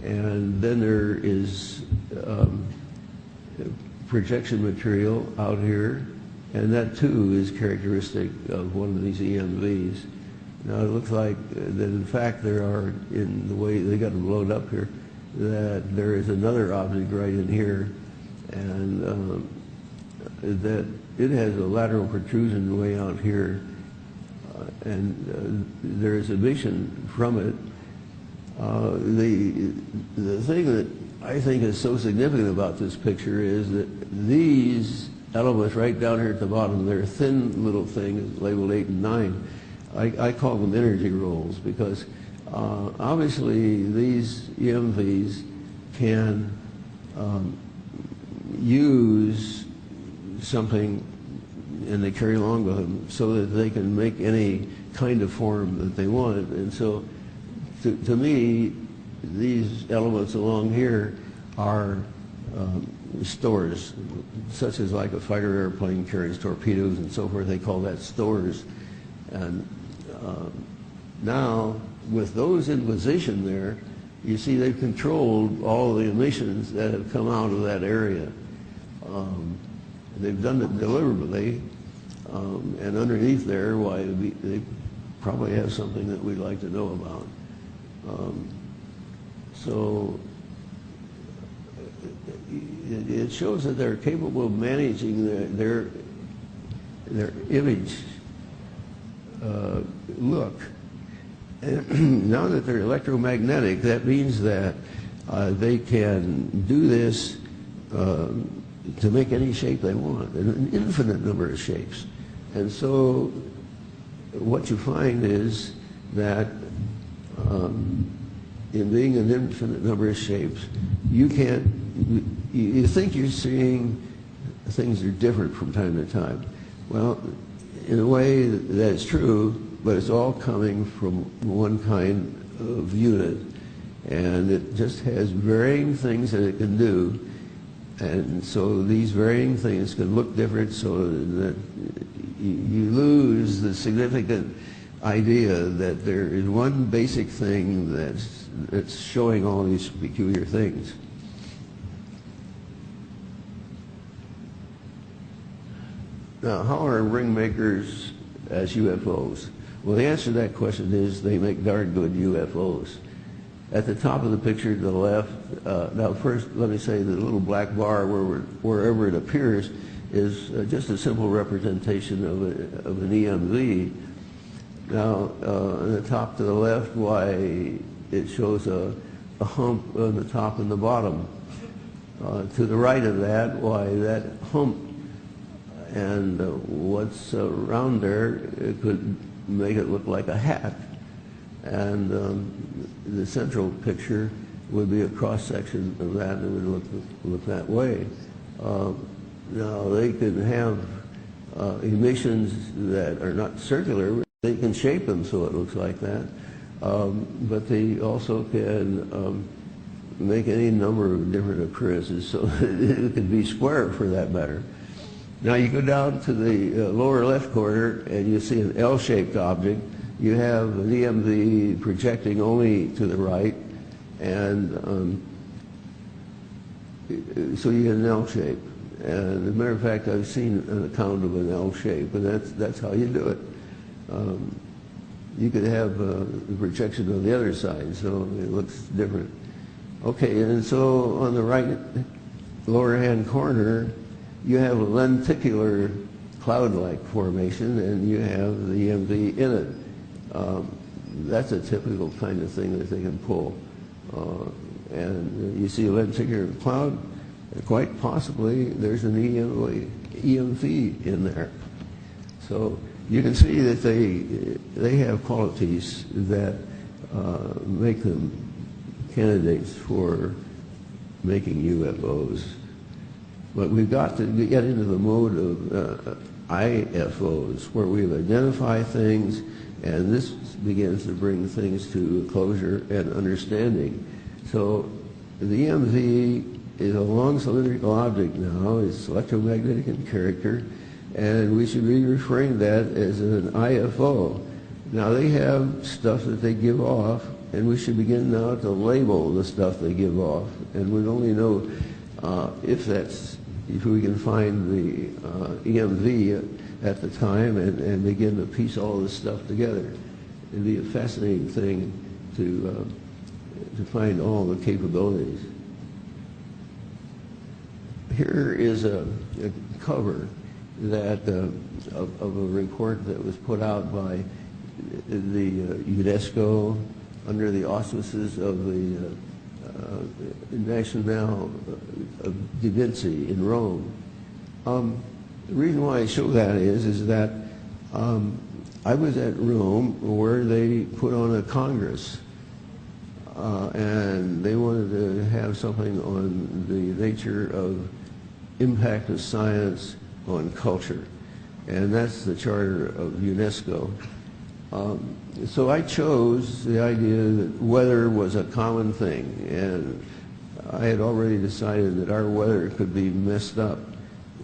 Speaker 2: And then there is projection material out here, and that too is characteristic of one of these EMVs. Now it looks like that in fact there are, in the way they got them loaded up here, that there is another object right in here, and that it has a lateral protrusion way out here, and there is emission from it. The thing that I think is so significant about this picture is that these elements right down here at the bottom, they're thin little things labeled 8 and 9. I call them energy rolls because obviously these EMVs can use something, and they carry along with them so that they can make any kind of form that they want. And so to me, these elements along here are stores, such as like a fighter airplane carries torpedoes and so forth. They call that stores. And now, with those in position there, you see they've controlled all the emissions that have come out of that area. They've done it deliberately, and underneath there, why, they probably have something that we'd like to know about. So it shows that they're capable of managing their image look. And now that they're electromagnetic, that means that they can do this to make any shape they want, an infinite number of shapes. And so what you find is that in being an infinite number of shapes, you can't, you think you're seeing things that are different from time to time. Well, in a way that's true, but it's all coming from one kind of unit, and it just has varying things that it can do, and so these varying things can look different, so that you lose the significant idea that there is one basic thing that's showing all these peculiar things. Now, how are ring makers as UFOs? Well, the answer to that question is they make darn good UFOs. At the top of the picture to the left, now first let me say the little black bar wherever it appears is just a simple representation of an EMV. Now, on the top to the left, why, it shows a hump on the top and the bottom. To the right of that, why, that hump and what's around there, it could make it look like a hat. And the central picture would be a cross-section of that, and it would look that way. Now, they can have emissions that are not circular. They can shape them so it looks like that. But they also can make any number of different appearances, so it could be square for that matter. Now you go down to the lower left corner and you see an L-shaped object. You have an EMV projecting only to the right, and so you get an L shape. And as a matter of fact, I've seen an account of an L shape, and that's how you do it. You could have the projection on the other side, so it looks different. Okay, and so on the right lower hand corner, you have a lenticular cloud-like formation, and you have the EMV in it. That's a typical kind of thing that they can pull. And you see a lenticular cloud, quite possibly there's an EMV in there. So you can see that they have qualities that make them candidates for making UFOs. But we've got to get into the mode of IFOs, where we identify things And this begins to bring things to closure and understanding. So the EMV is a long cylindrical object now. It's electromagnetic in character, and we should be referring to that as an IFO. Now they have stuff that they give off, and we should begin now to label the stuff they give off, and we'd only know if we can find the EMV at the time and begin to piece all this stuff together. It'd be a fascinating thing to find all the capabilities. Here is a cover that of a report that was put out by the UNESCO under the auspices of the National of Da Vinci in Rome. The reason why I show that is that I was at Rome where they put on a congress, and they wanted to have something on the nature of impact of science on culture, and that's the charter of UNESCO. So I chose the idea that weather was a common thing, and I had already decided that our weather could be messed up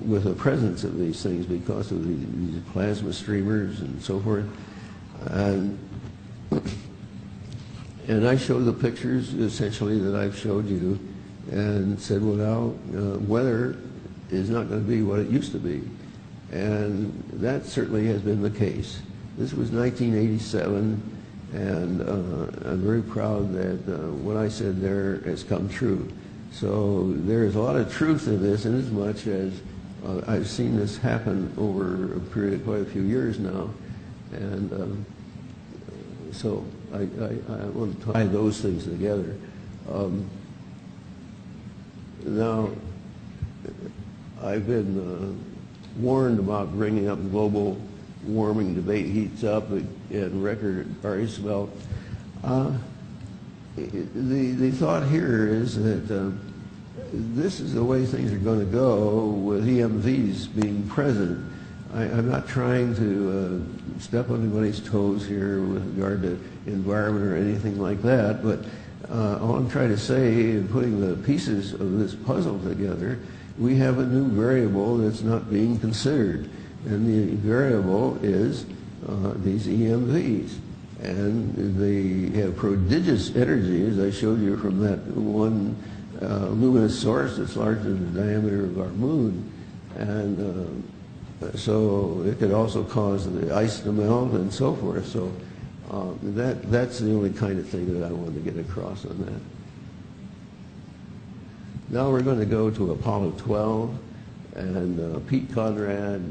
Speaker 2: with the presence of these things because of these plasma streamers and so forth. And I showed the pictures essentially that I've showed you and said, well, now, weather is not going to be what it used to be. And that certainly has been the case. This was 1987, and I'm very proud that what I said there has come true. So there is a lot of truth in this, in as much as I've seen this happen over a period of quite a few years now. And so I want to tie those things together. Now, I've been warned about bringing up global warming debate heats up and record artists. Well, the thought here is that this is the way things are going to go with EMVs being present. I'm not trying to step on anybody's toes here with regard to environment or anything like that, but all I'm trying to say in putting the pieces of this puzzle together, we have a new variable that's not being considered. And the variable is these EMVs. And they have prodigious energy, as I showed you from that one luminous source that's larger than the diameter of our moon. And so it could also cause the ice to melt and so forth. So that's the only kind of thing that I wanted to get across on that. Now we're going to go to Apollo 12, and Pete Conrad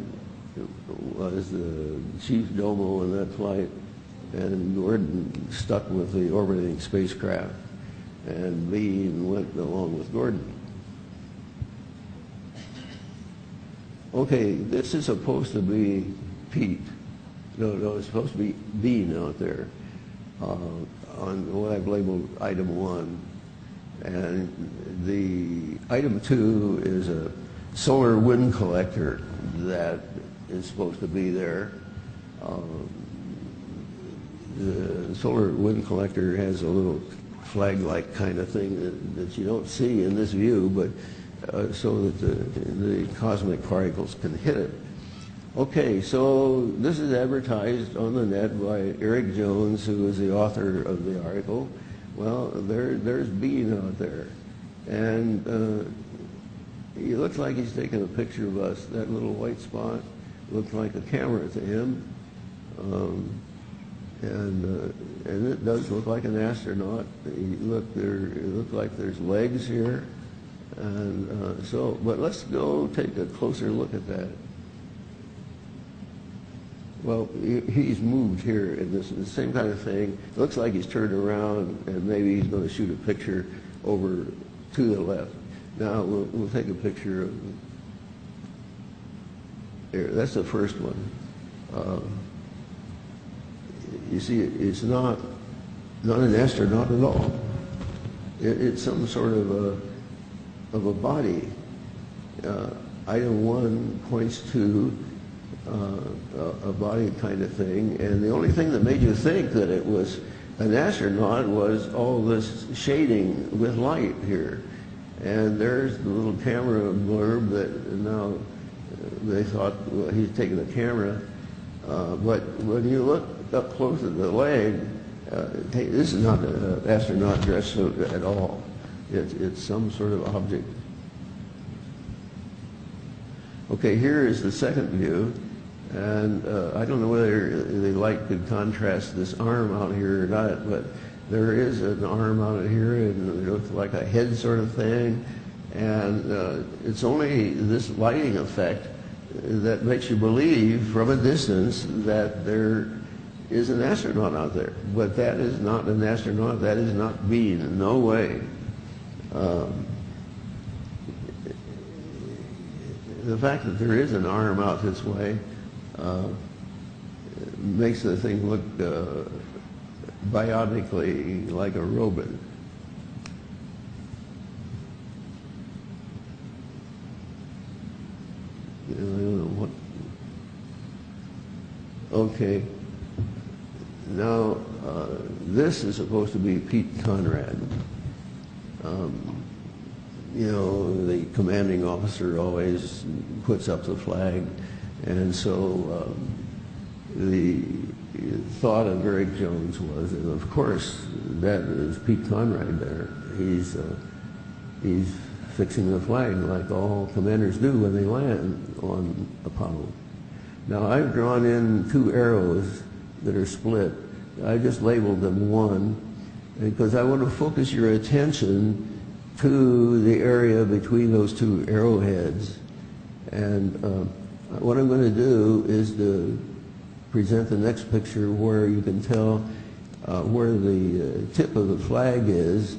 Speaker 2: was the chief domo in that flight, and Gordon stuck with the orbiting spacecraft, and Bean went along with Gordon. Okay, this is supposed to be Pete. No, it's supposed to be Bean out there on what I've labeled item 1. And the item 2 is a solar wind collector that is supposed to be there. The solar wind collector has a little flag-like kind of thing that you don't see in this view, but so that the cosmic particles can hit it. Okay, so this is advertised on the net by Eric Jones, who is the author of the article. Well, there's Bean out there, and he looks like he's taking a picture of us. That little white spot looks like a camera to him, and it does look like an astronaut. It looks like there's legs here, and but let's go take a closer look at that. Well, he's moved here, and this is the same kind of thing. It looks like he's turned around, and maybe he's going to shoot a picture over to the left. Now, we'll take a picture of, here, that's the first one. You see, it's not an astronaut at all. It's some sort of a body. Item 1 points to a body kind of thing. And the only thing that made you think that it was an astronaut was all this shading with light here. And there's the little camera blurb that now they thought, well, he's taking a camera. But when you look up close at the leg, hey, this is not an astronaut dress suit at all. It's some sort of object. Okay, here is the second view. And I don't know whether the light could contrast this arm out here or not, but there is an arm out here, and it looks like a head sort of thing. And it's only this lighting effect that makes you believe from a distance that there is an astronaut out there. But that is not an astronaut. That is not Bean in no way. The fact that there is an arm out this way makes the thing look biotically like a robot. I don't know what. Okay. Now, this is supposed to be Pete Conrad. You know, the commanding officer always puts up the flag, and so the thought of Greg Jones was, and of course, that is Pete Conrad there. He's fixing the flag like all commanders do when they land on Apollo. Now, I've drawn in two arrows that are split. I just labeled them one because I want to focus your attention to the area between those two arrowheads. And what I'm going to do is to present the next picture where you can tell where the tip of the flag is,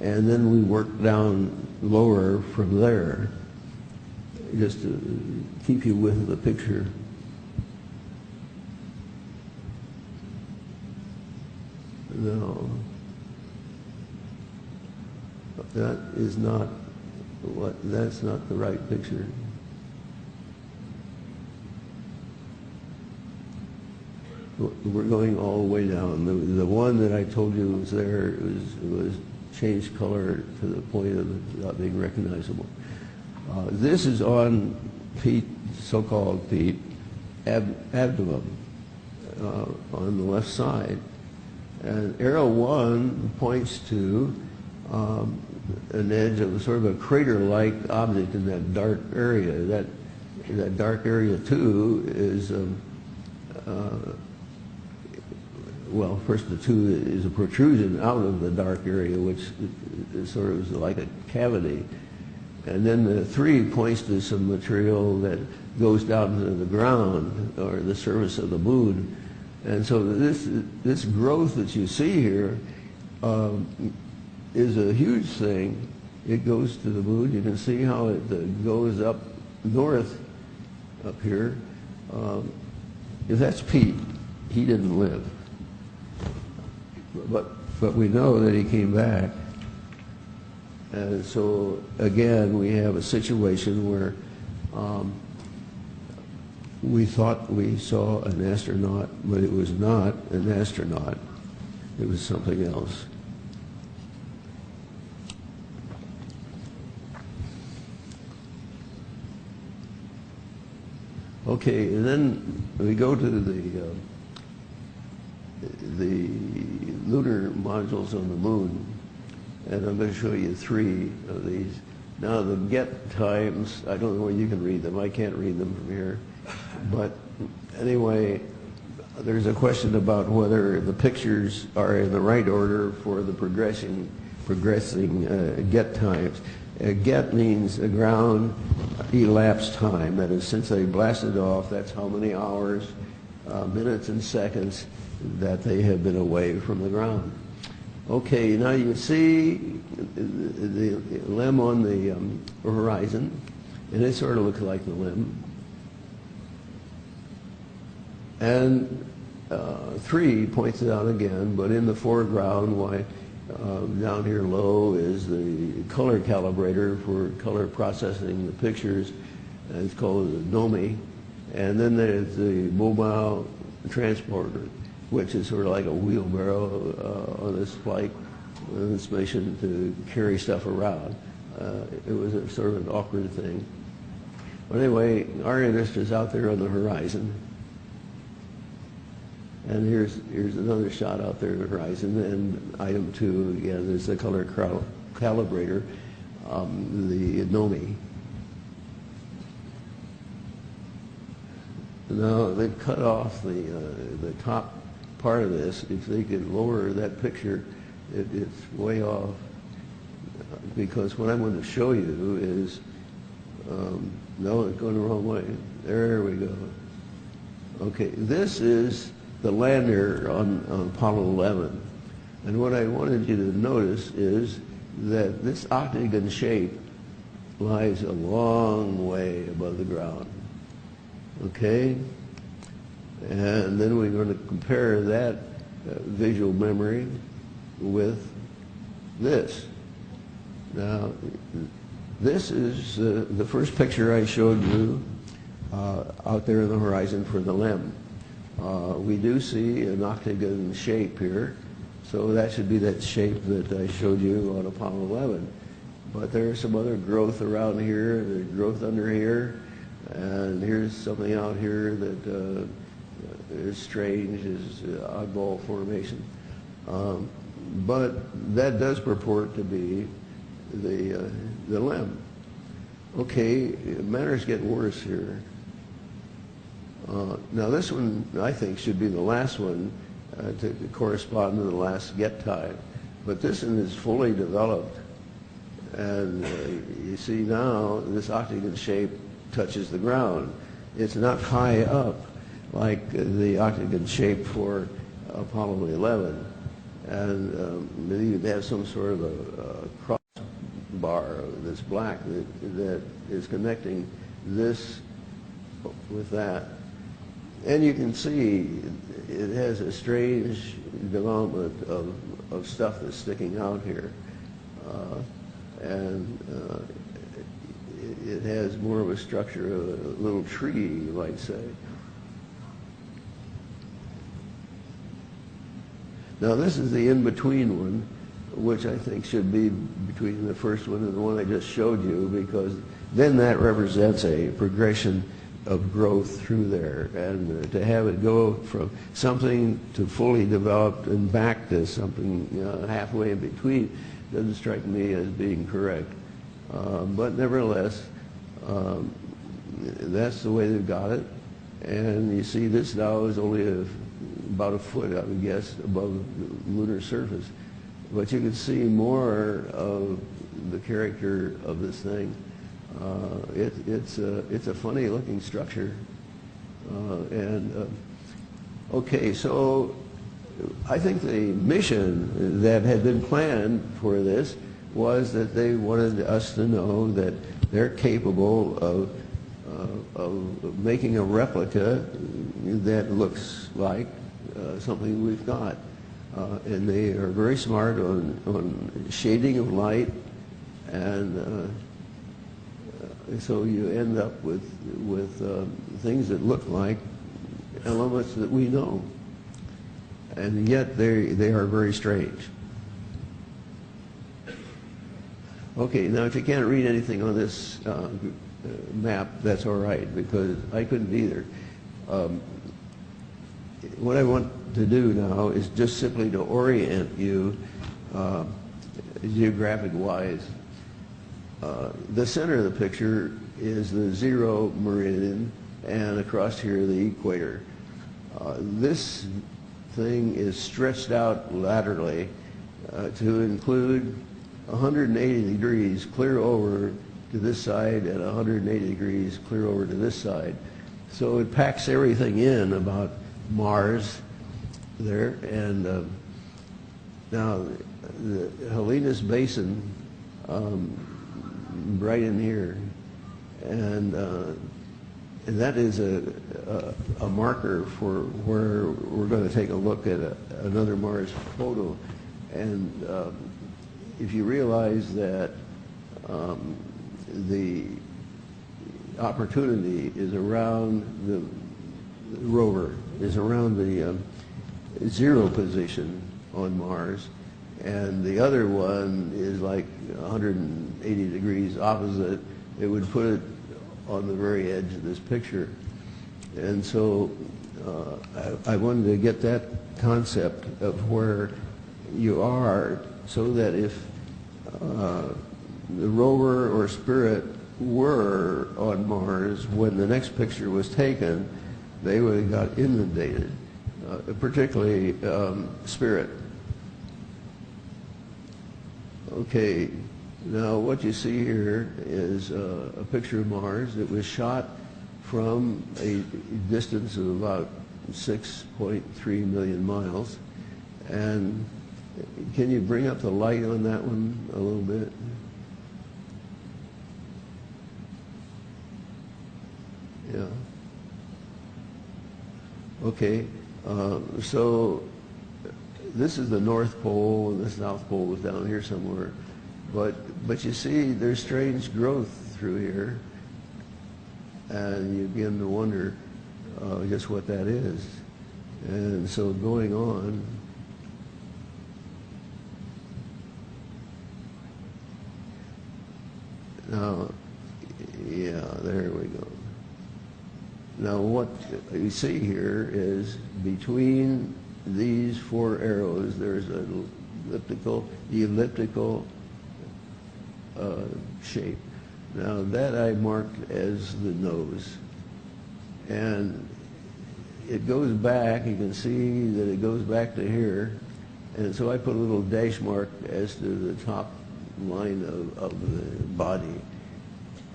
Speaker 2: and then we work down lower from there, just to keep you with the picture. No. That is not that's not the right picture. We're going all the way down. The one that I told you was there was changed color to the point of it not being recognizable. This is on Pete, so-called Pete, abdomen on the left side. And arrow one points to an edge of sort of a crater-like object in that dark area. That dark area two is, well, first the two is a protrusion out of the dark area, which is sort of like a cavity. And then the three points to some material that goes down to the ground or the surface of the moon. And so this growth that you see here is a huge thing. It goes to the moon. You can see how it goes up north up here. If that's Pete, he didn't live. But we know that he came back. And so, again, we have a situation where we thought we saw an astronaut, but it was not an astronaut. It was something else. Okay, and then we go to the lunar modules on the moon, and I'm going to show you three of these. Now the get times, I don't know where you can read them. I can't read them from here. But anyway, there's a question about whether the pictures are in the right order for the progressing get times. Get means a ground elapsed time. That is, since they blasted off, that's how many hours, minutes and seconds that they have been away from the ground. Okay, now you see the limb on the horizon, and it sort of looks like the limb. And 3 points it out again, but in the foreground, why down here low is the color calibrator for color processing the pictures, and it's called a NOMI. And then there's the mobile transporter, which is sort of like a wheelbarrow on this flight, on this mission to carry stuff around. It was a sort of an awkward thing. But anyway, our interest is out there on the horizon. And here's another shot out there on the horizon. And item 2, again, is the color calibrator, the NOMI. Now, they've cut off the top part of this. If they could lower that picture, it's way off. Because what I'm going to show you is, no, it's going the wrong way. There we go. Okay, this is the lander on Apollo 11. And what I wanted you to notice is that this octagon shape lies a long way above the ground. Okay? And then we're going to compare that visual memory with this. Now, this is the first picture I showed you out there in the horizon for the LEM. We do see an octagon shape here, so that should be that shape that I showed you on Apollo 11. But there's some other growth around here, there's growth under here, and here's something out here that is strange, is oddball formation. But that does purport to be the LEM. Okay, matters get worse here. Now this one, I think, should be the last one to correspond to the last get time. But this one is fully developed. And you see now, this octagon shape touches the ground. It's not high up like the octagon shape for Apollo 11. And they even have some sort of a crossbar that's black that is connecting this with that. And you can see it has a strange development of stuff that's sticking out here. It has more of a structure of a little tree, you might say. Now this is the in-between one, which I think should be between the first one and the one I just showed you, because then that represents a progression of growth through there. And to have it go from something to fully developed and back to something halfway in between doesn't strike me as being correct. But nevertheless, that's the way they've got it. And you see this now is only about a foot, I would guess, above the lunar surface. But you can see more of the character of this thing. It's a funny looking structure. Okay, so I think the mission that had been planned for this was that they wanted us to know that they're capable of making a replica that looks like something we've got. And they are very smart on shading of light, and so you end up with things that look like elements that we know, and yet they are very strange. Okay, now if you can't read anything on this map, that's all right, because I couldn't either. What I want to do now is just simply to orient you geographic-wise. The center of the picture is the 0 meridian, and across here the equator. This thing is stretched out laterally to include 180 degrees clear over to this side and 180 degrees clear over to this side. So it packs everything in about Mars there. And now the Helenas Basin, right in here, and that is a marker for where we're going to take a look at another Mars photo. And if you realize that the Opportunity is around the rover, is around the 0 position on Mars, and the other one is like 180 degrees opposite. It would put it on the very edge of this picture. And so I wanted to get that concept of where you are, so that if the rover or Spirit were on Mars when the next picture was taken, they would have got inundated, particularly Spirit. Okay, now what you see here is a picture of Mars. It was shot from a distance of about 6.3 million miles. And can you bring up the light on that one a little bit? Yeah. Okay, so this is the North Pole, and the South Pole was down here somewhere. But you see, there's strange growth through here, and you begin to wonder just what that is. And so going on, now, yeah, there we go. Now what you see here is between these 4 arrows, there's an elliptical shape. Now that I marked as the nose. And it goes back, you can see that it goes back to here. And so I put a little dash mark as to the top line of the body.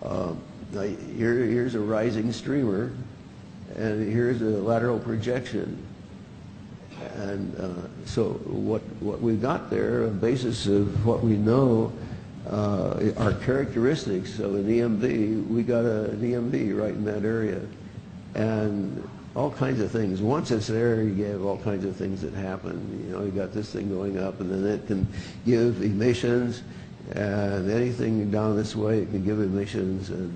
Speaker 2: Now here's a rising streamer, and here's a lateral projection. And so what we got there, a basis of what we know are characteristics of an EMV. We got an EMV right in that area. And all kinds of things. Once it's there, you have all kinds of things that happen. You know, you got this thing going up, and then it can give emissions, and anything down this way, it can give emissions, and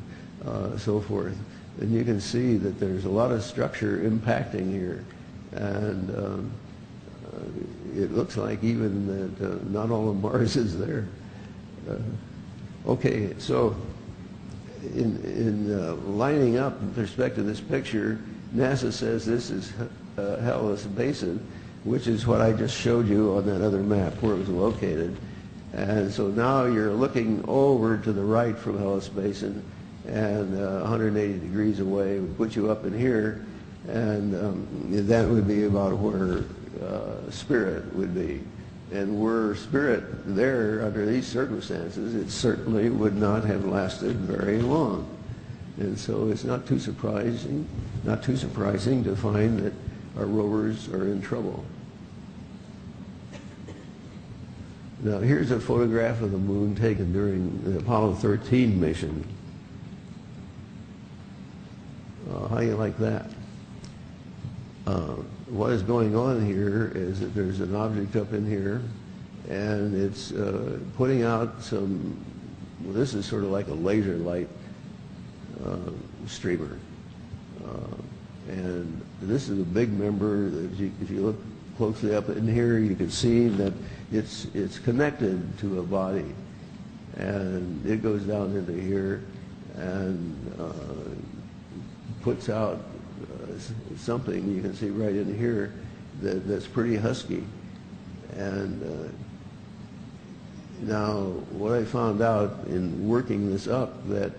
Speaker 2: so forth. And you can see that there's a lot of structure impacting here. And it looks like even that not all of Mars is there. Okay, so in lining up with respect to this picture, NASA says this is Hellas Basin, which is what I just showed you on that other map where it was located. And so now you're looking over to the right from Hellas Basin, and 180 degrees away would put you up in here, and that would be about where Spirit would be. And were Spirit there under these circumstances, it certainly would not have lasted very long. And so it's not too surprising to find that our rovers are in trouble. Now here's a photograph of the moon taken during the Apollo 13 mission. How do you like that? What is going on here is that there's an object up in here, and it's putting out some, well, this is sort of like a laser light streamer. And this is a big member. If you look closely up in here, you can see that it's connected to a body. And it goes down into here and puts out something you can see right in here that's pretty husky. And now what I found out in working this up, that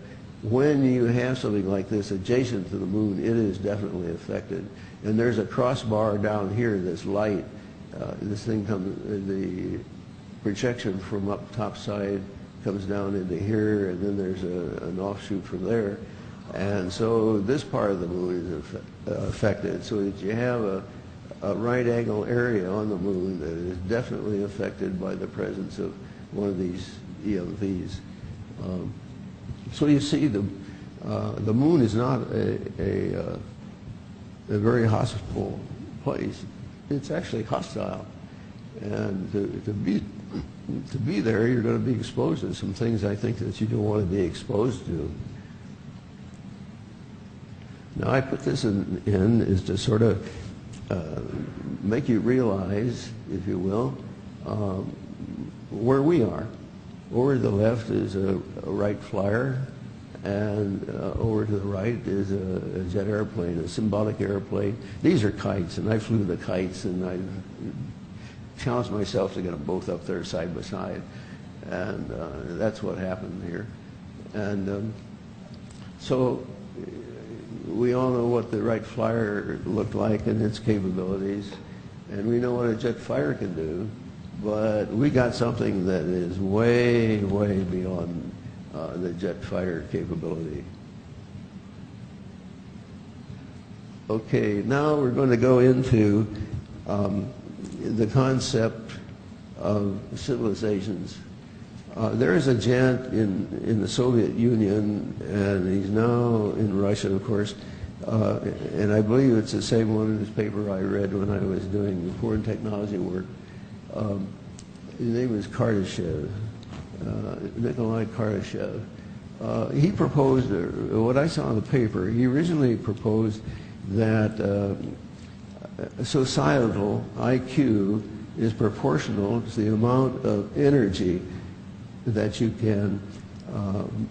Speaker 2: when you have something like this adjacent to the moon, it is definitely affected. And there's a crossbar down here that's light. This thing comes, the projection from up top side comes down into here, and then there's an offshoot from there. And so this part of the moon is affected, so that you have a right angle area on the moon that is definitely affected by the presence of one of these EMVs. So you see, the moon is not a very hospitable place. It's actually hostile, and to be there, you're going to be exposed to some things I think that you don't want to be exposed to. Now, I put this in is to sort of make you realize, if you will, where we are. Over to the left is a Wright Flyer, and over to the right is a jet airplane, a symbolic airplane. These are kites, and I flew the kites, and I challenged myself to get them both up there side by side, and that's what happened here. And so we all know what the Wright Flyer looked like and its capabilities, and we know what a jet fighter can do, but we got something that is way, way beyond the jet fighter capability. Okay, now we're going to go into the concept of civilizations. There is a gent in the Soviet Union, and he's now in Russia, of course, and I believe it's the same one in this paper I read when I was doing foreign technology work. His name is Kardashev, Nikolai Kardashev. He proposed, what I saw in the paper, he originally proposed that societal IQ is proportional to the amount of energy that you can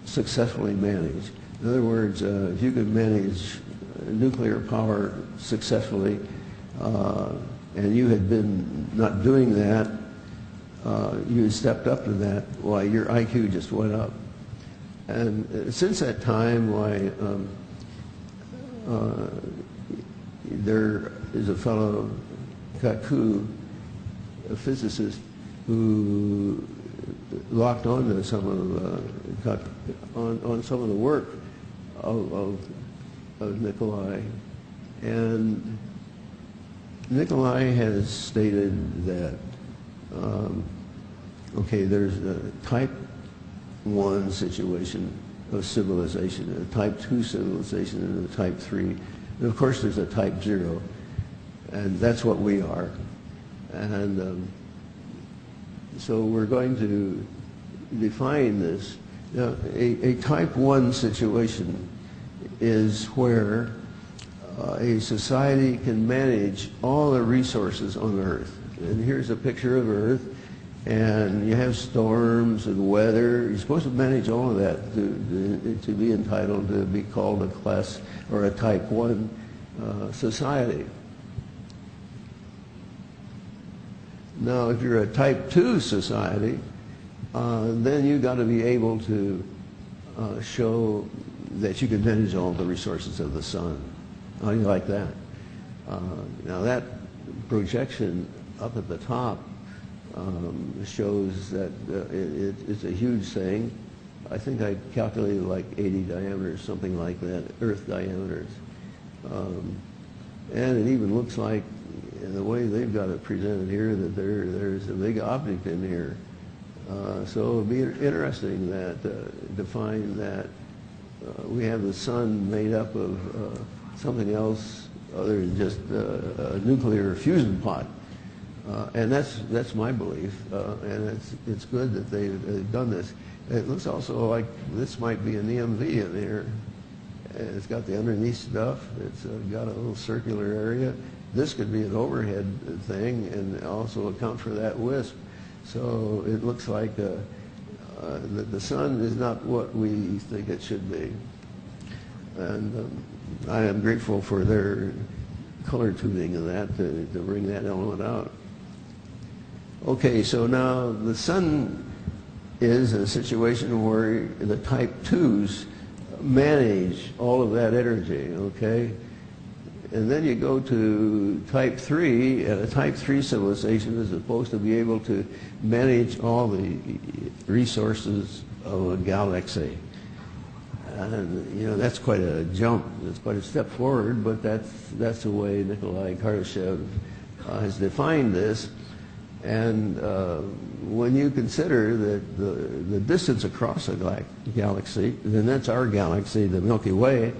Speaker 2: successfully manage. In other words, if you could manage nuclear power successfully, and you had been not doing that, you had stepped up to that, why your IQ just went up. And since that time, why there is a fellow, Kaku, a physicist, who locked onto some of on some of the work of Nikolai, and Nikolai has stated that okay, there's a type 1 situation of civilization, a type 2 civilization, and a type 3, and of course there's a type 0, and that's what we are. And so we're going to define this. Now, a type 1 situation is where a society can manage all the resources on Earth. And here's a picture of Earth, and you have storms and weather. You're supposed to manage all of that to be entitled to be called a class or a type 1 society. Now, if you're a type 2 society, then you've got to be able to show that you can manage all the resources of the sun. How do you like that? Now, that projection up at the top shows that it's a huge thing. I think I calculated like 80 diameters, something like that, Earth diameters. And it even looks like, in the way they've got it presented here, that there's a big object in here. So it'll be interesting that to find that we have the sun made up of something else other than just a nuclear fusion pod. And that's my belief, and it's good that they've done this. It looks also like this might be an EMV in here. It's got the underneath stuff. It's got a little circular area. This could be an overhead thing and also account for that wisp. So it looks like the sun is not what we think it should be. And I am grateful for their color tuning of that to bring that element out. Okay, so now the sun is a situation where the type 2s manage all of that energy, okay? And then you go to type 3, and a type 3 civilization is supposed to be able to manage all the resources of a galaxy. And, you know, that's quite a jump. It's quite a step forward, but that's the way Nikolai Kardashev has defined this. And when you consider that the distance across a galaxy, then that's our galaxy, the Milky Way,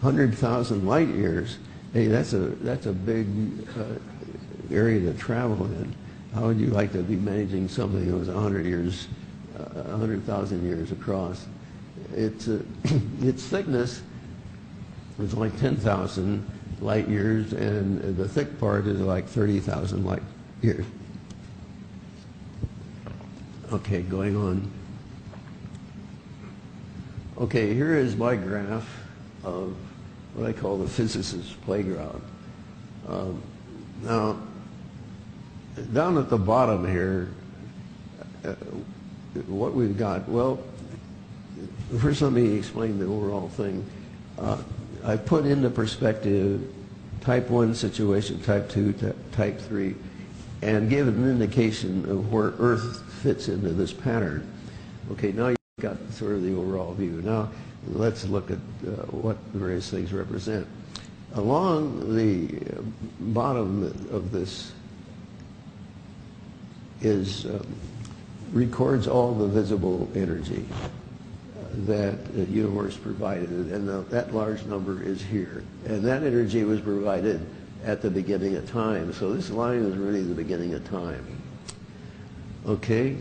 Speaker 2: 100,000 light years. Hey, that's a big area to travel in. How would you like to be managing something that was 100,000 years across? Its thickness is like 10,000 light years, and the thick part is like 30,000 light years. Okay, going on. Okay, here is my graph of what I call the physicist's playground. Now, down at the bottom here, what we've got, well, first let me explain the overall thing. I put into perspective type 1 situation, type 2, type 3, and give an indication of where Earth fits into this pattern. Okay, now you've got sort of the overall view. Now let's look at what the various things represent. Along the bottom of this is records all the visible energy that the universe provided, and that large number is here. And that energy was provided at the beginning of time. So this line is really the beginning of time. Okay?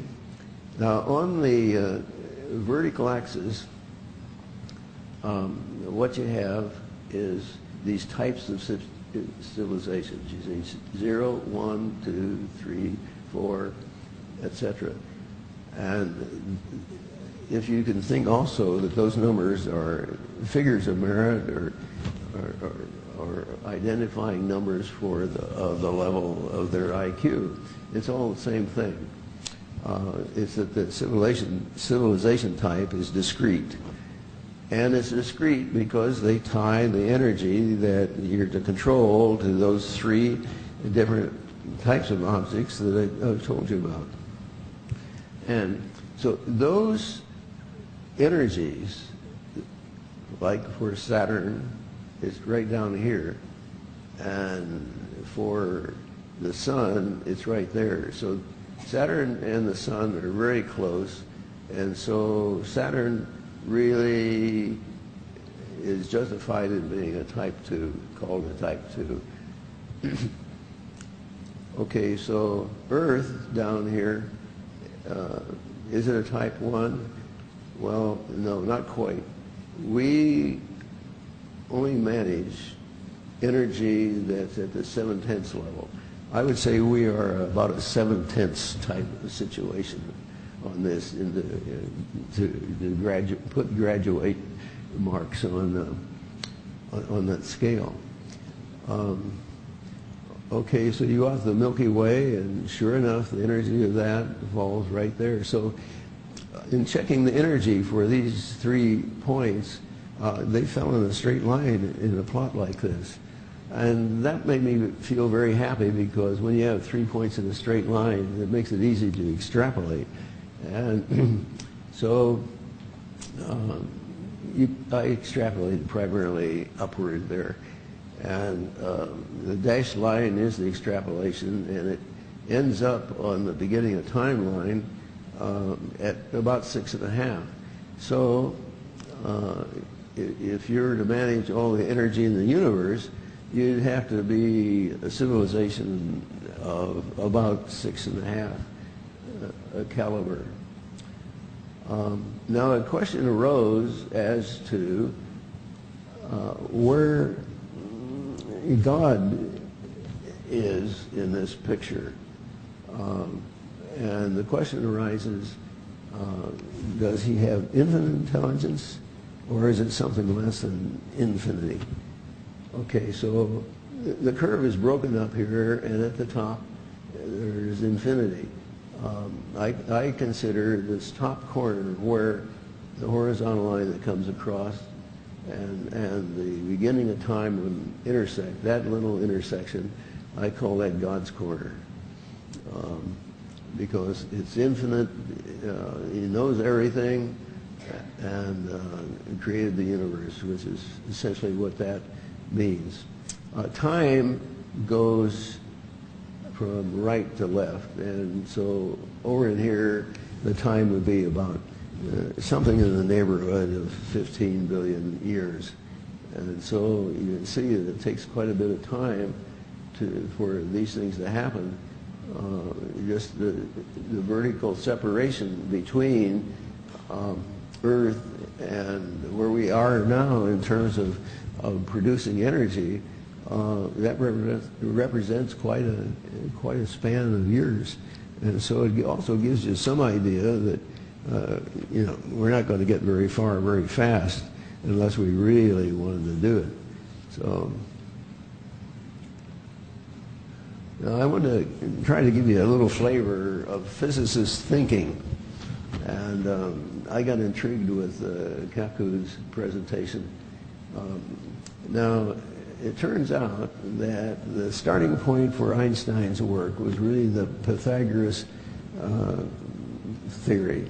Speaker 2: Now on the vertical axis, what you have is these types of civilizations. You see 0, 1, 2, 3, 4, etc. And if you can think also that those numbers are figures of merit or identifying numbers for the level of their IQ, it's all the same thing. It's that the civilization type is discrete. And it's discrete because they tie the energy that you're to control to those three different types of objects that I've told you about. And so those energies, like for Saturn, it's right down here, and for the Sun, it's right there. So Saturn and the Sun are very close, and so Saturn really is justified in being a type 2, called a type 2. Okay, so Earth down here, is it a type 1? Well, no, not quite. We only manage energy that's at the 7/10 level. I would say we are about a 7/10 type of situation on this, to put graduate marks on that scale. Okay, so you have the Milky Way, and sure enough, the energy of that falls right there. So in checking the energy for these 3 points, they fell in a straight line in a plot like this. And that made me feel very happy, because when you have 3 points in a straight line, it makes it easy to extrapolate. And so I extrapolated primarily upward there. And the dashed line is the extrapolation, and it ends up on the beginning of timeline at about 6.5. So if you're to manage all the energy in the universe, you'd have to be a civilization of about 6.5 caliber. Now the question arose as to where God is in this picture. And the question arises, does he have infinite intelligence, or is it something less than infinity? Okay, so the curve is broken up here, and at the top there's infinity. I consider this top corner where the horizontal line that comes across and the beginning of time would intersect, that little intersection, I call that God's corner. Because it's infinite, he knows everything, and created the universe, which is essentially what that means. Time goes from right to left, and so over in here the time would be about something in the neighborhood of 15 billion years. And so you can see that it takes quite a bit of time for these things to happen. Just the vertical separation between Earth and where we are now in terms of of producing energy, that represents quite a span of years. And so it also gives you some idea that we're not going to get very far very fast unless we really wanted to do it. So now I want to try to give you a little flavor of physicist thinking. And I got intrigued with Kaku's presentation. Now, it turns out that the starting point for Einstein's work was really the Pythagoras theory.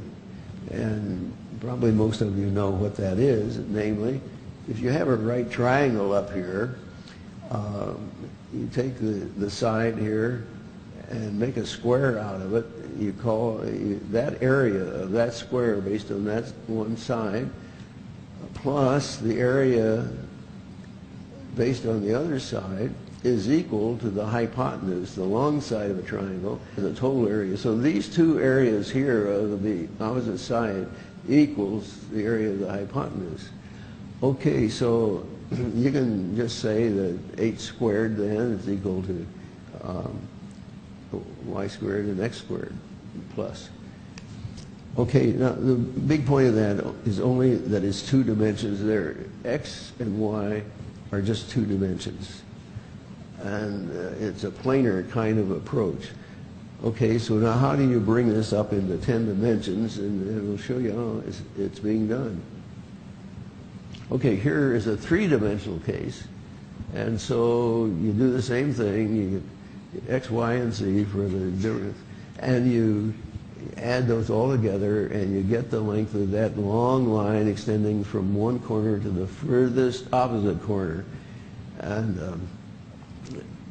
Speaker 2: And probably most of you know what that is. Namely, if you have a right triangle up here, you take the side here and make a square out of it. You call that area of that square based on that one side, plus the area based on the other side is equal to the hypotenuse, the long side of a triangle, the total area. So these two areas here of the opposite side equals the area of the hypotenuse. Okay, so you can just say that 8 squared then is equal to y squared and x squared plus. Okay, now the big point of that is only that it's 2 dimensions there. X and y are just 2 dimensions. And it's a planar kind of approach. Okay, so now how do you bring this up into 10 dimensions? And we'll show you how it's being done. Okay, here is a 3-dimensional case. And so you do the same thing. You get x, y, and z for the difference. And you add those all together, and you get the length of that long line extending from one corner to the furthest opposite corner. And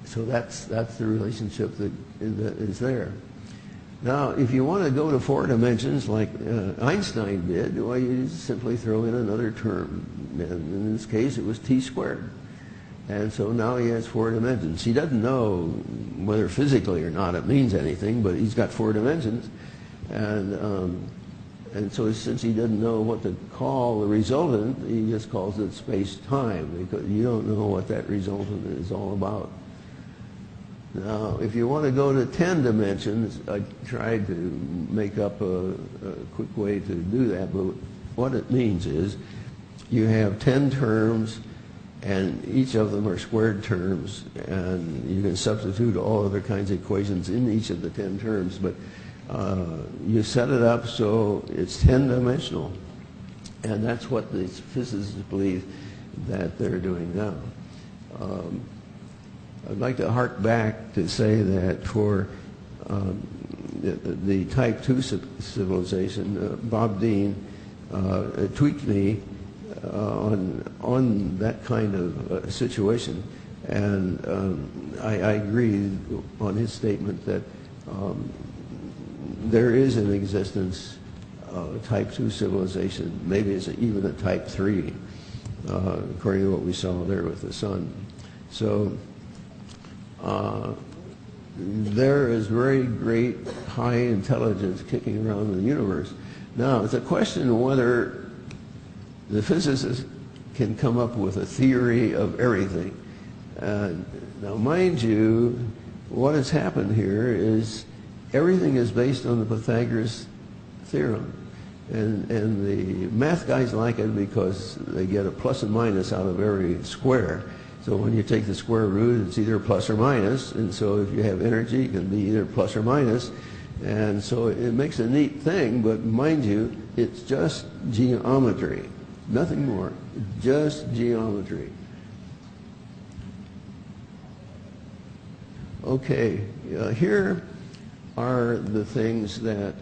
Speaker 2: so that's the relationship that is there. Now, if you want to go to 4 dimensions like Einstein did, well, you simply throw in another term. And in this case, it was t squared. And so now he has 4 dimensions. He doesn't know whether physically or not it means anything, but he's got 4 dimensions. And so since he doesn't know what to call the resultant, he just calls it space-time, because you don't know what that resultant is all about. Now, if you want to go to 10 dimensions, I tried to make up a quick way to do that, but what it means is you have 10 terms, and each of them are squared terms, and you can substitute all other kinds of equations in each of the 10 terms, but you set it up so it's 10-dimensional, and that's what the physicists believe that they're doing now. I'd like to hark back to say that for the Type 2 civilization, Bob Dean tweaked me on that kind of situation, and I agree on his statement that there is in existence Type 2 civilization. Maybe it's even a Type 3, according to what we saw there with the sun. So there is very great high intelligence kicking around in the universe. Now, it's a question of whether the physicists can come up with a theory of everything. Now, mind you, what has happened here is everything is based on the Pythagoras theorem. And the math guys like it because they get a plus and minus out of every square. So when you take the square root, it's either plus or minus. And so if you have energy, it can be either plus or minus. And so it makes a neat thing, but mind you, it's just geometry. Nothing more, just geometry. Okay, here are the things that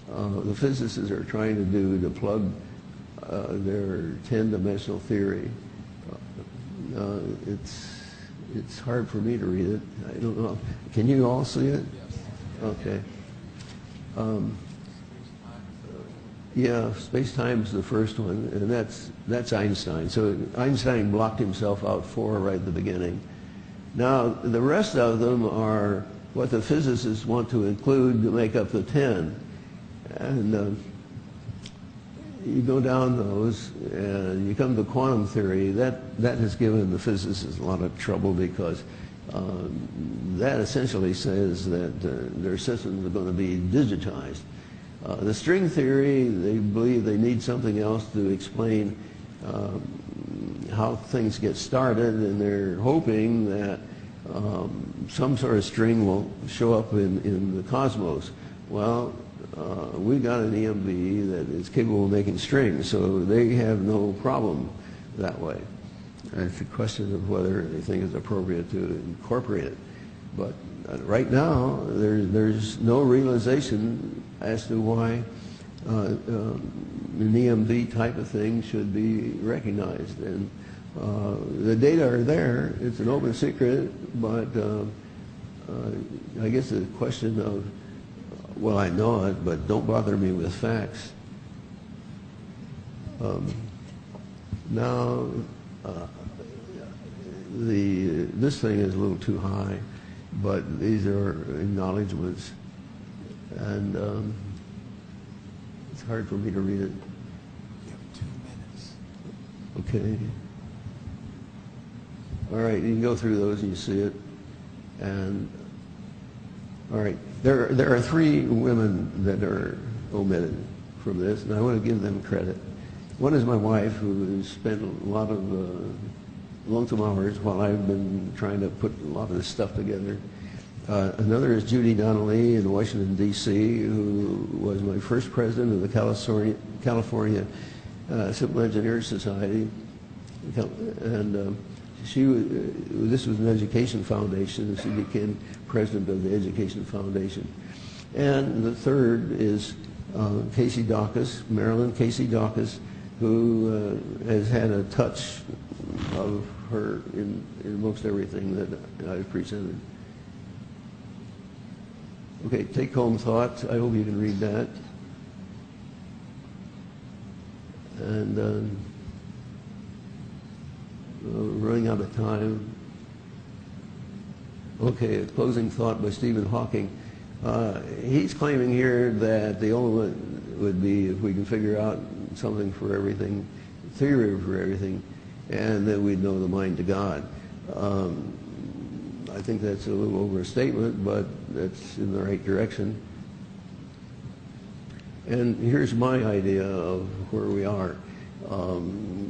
Speaker 2: the physicists are trying to do to plug their 10-dimensional theory. It's hard for me to read it. I don't know. Can you all see it? Yes. Okay. Yeah, space-time is the first one, and that's Einstein. So Einstein blocked himself out 4 right at the beginning. Now, the rest of them are what the physicists want to include to make up the 10. And you go down those and you come to quantum theory. That has given the physicists a lot of trouble because that essentially says that their systems are going to be digitized. The string theory, they believe they need something else to explain how things get started, and they're hoping that some sort of string will show up in the cosmos. Well, we got an EMB that is capable of making strings, so they have no problem that way. And it's a question of whether they think it's appropriate to incorporate it. But right now, there's no realization as to why an EMB type of thing should be recognized. And the data are there. It's an open secret, but I guess the question of, well, I know it, but don't bother me with facts. Now, this thing is a little too high, but these are acknowledgments, and it's hard for me to read it.
Speaker 3: You have 2 minutes.
Speaker 2: Okay. All right, you can go through those and you see it. And all right, there are 3 women that are omitted from this, and I want to give them credit. One is my wife, who spent a lot of lonesome hours while I've been trying to put a lot of this stuff together. Another is Judy Donnelly in Washington, D.C., who was my first president of the California Civil Engineers Society. And this was an education foundation, and she became president of the Education Foundation. And the third is Casey Dawkins, Marilyn Casey Dawkins, who has had a touch of her in most everything that I've presented. Okay, take-home thoughts. I hope you can read that. And we're running out of time. Okay, a closing thought by Stephen Hawking. He's claiming here that the only one would be if we can figure out something for everything, theory for everything, and then we'd know the mind to God. I think that's a little overstatement, but that's in the right direction. And here's my idea of where we are.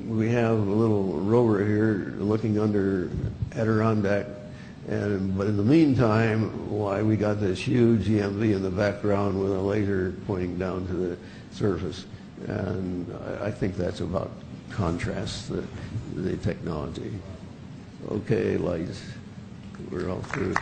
Speaker 2: We have a little rover here looking under Adirondack, but in the meantime, why, we got this huge EMV in the background with a laser pointing down to the surface. And I think that's about contrasts the technology. Okay, lights. We're all through.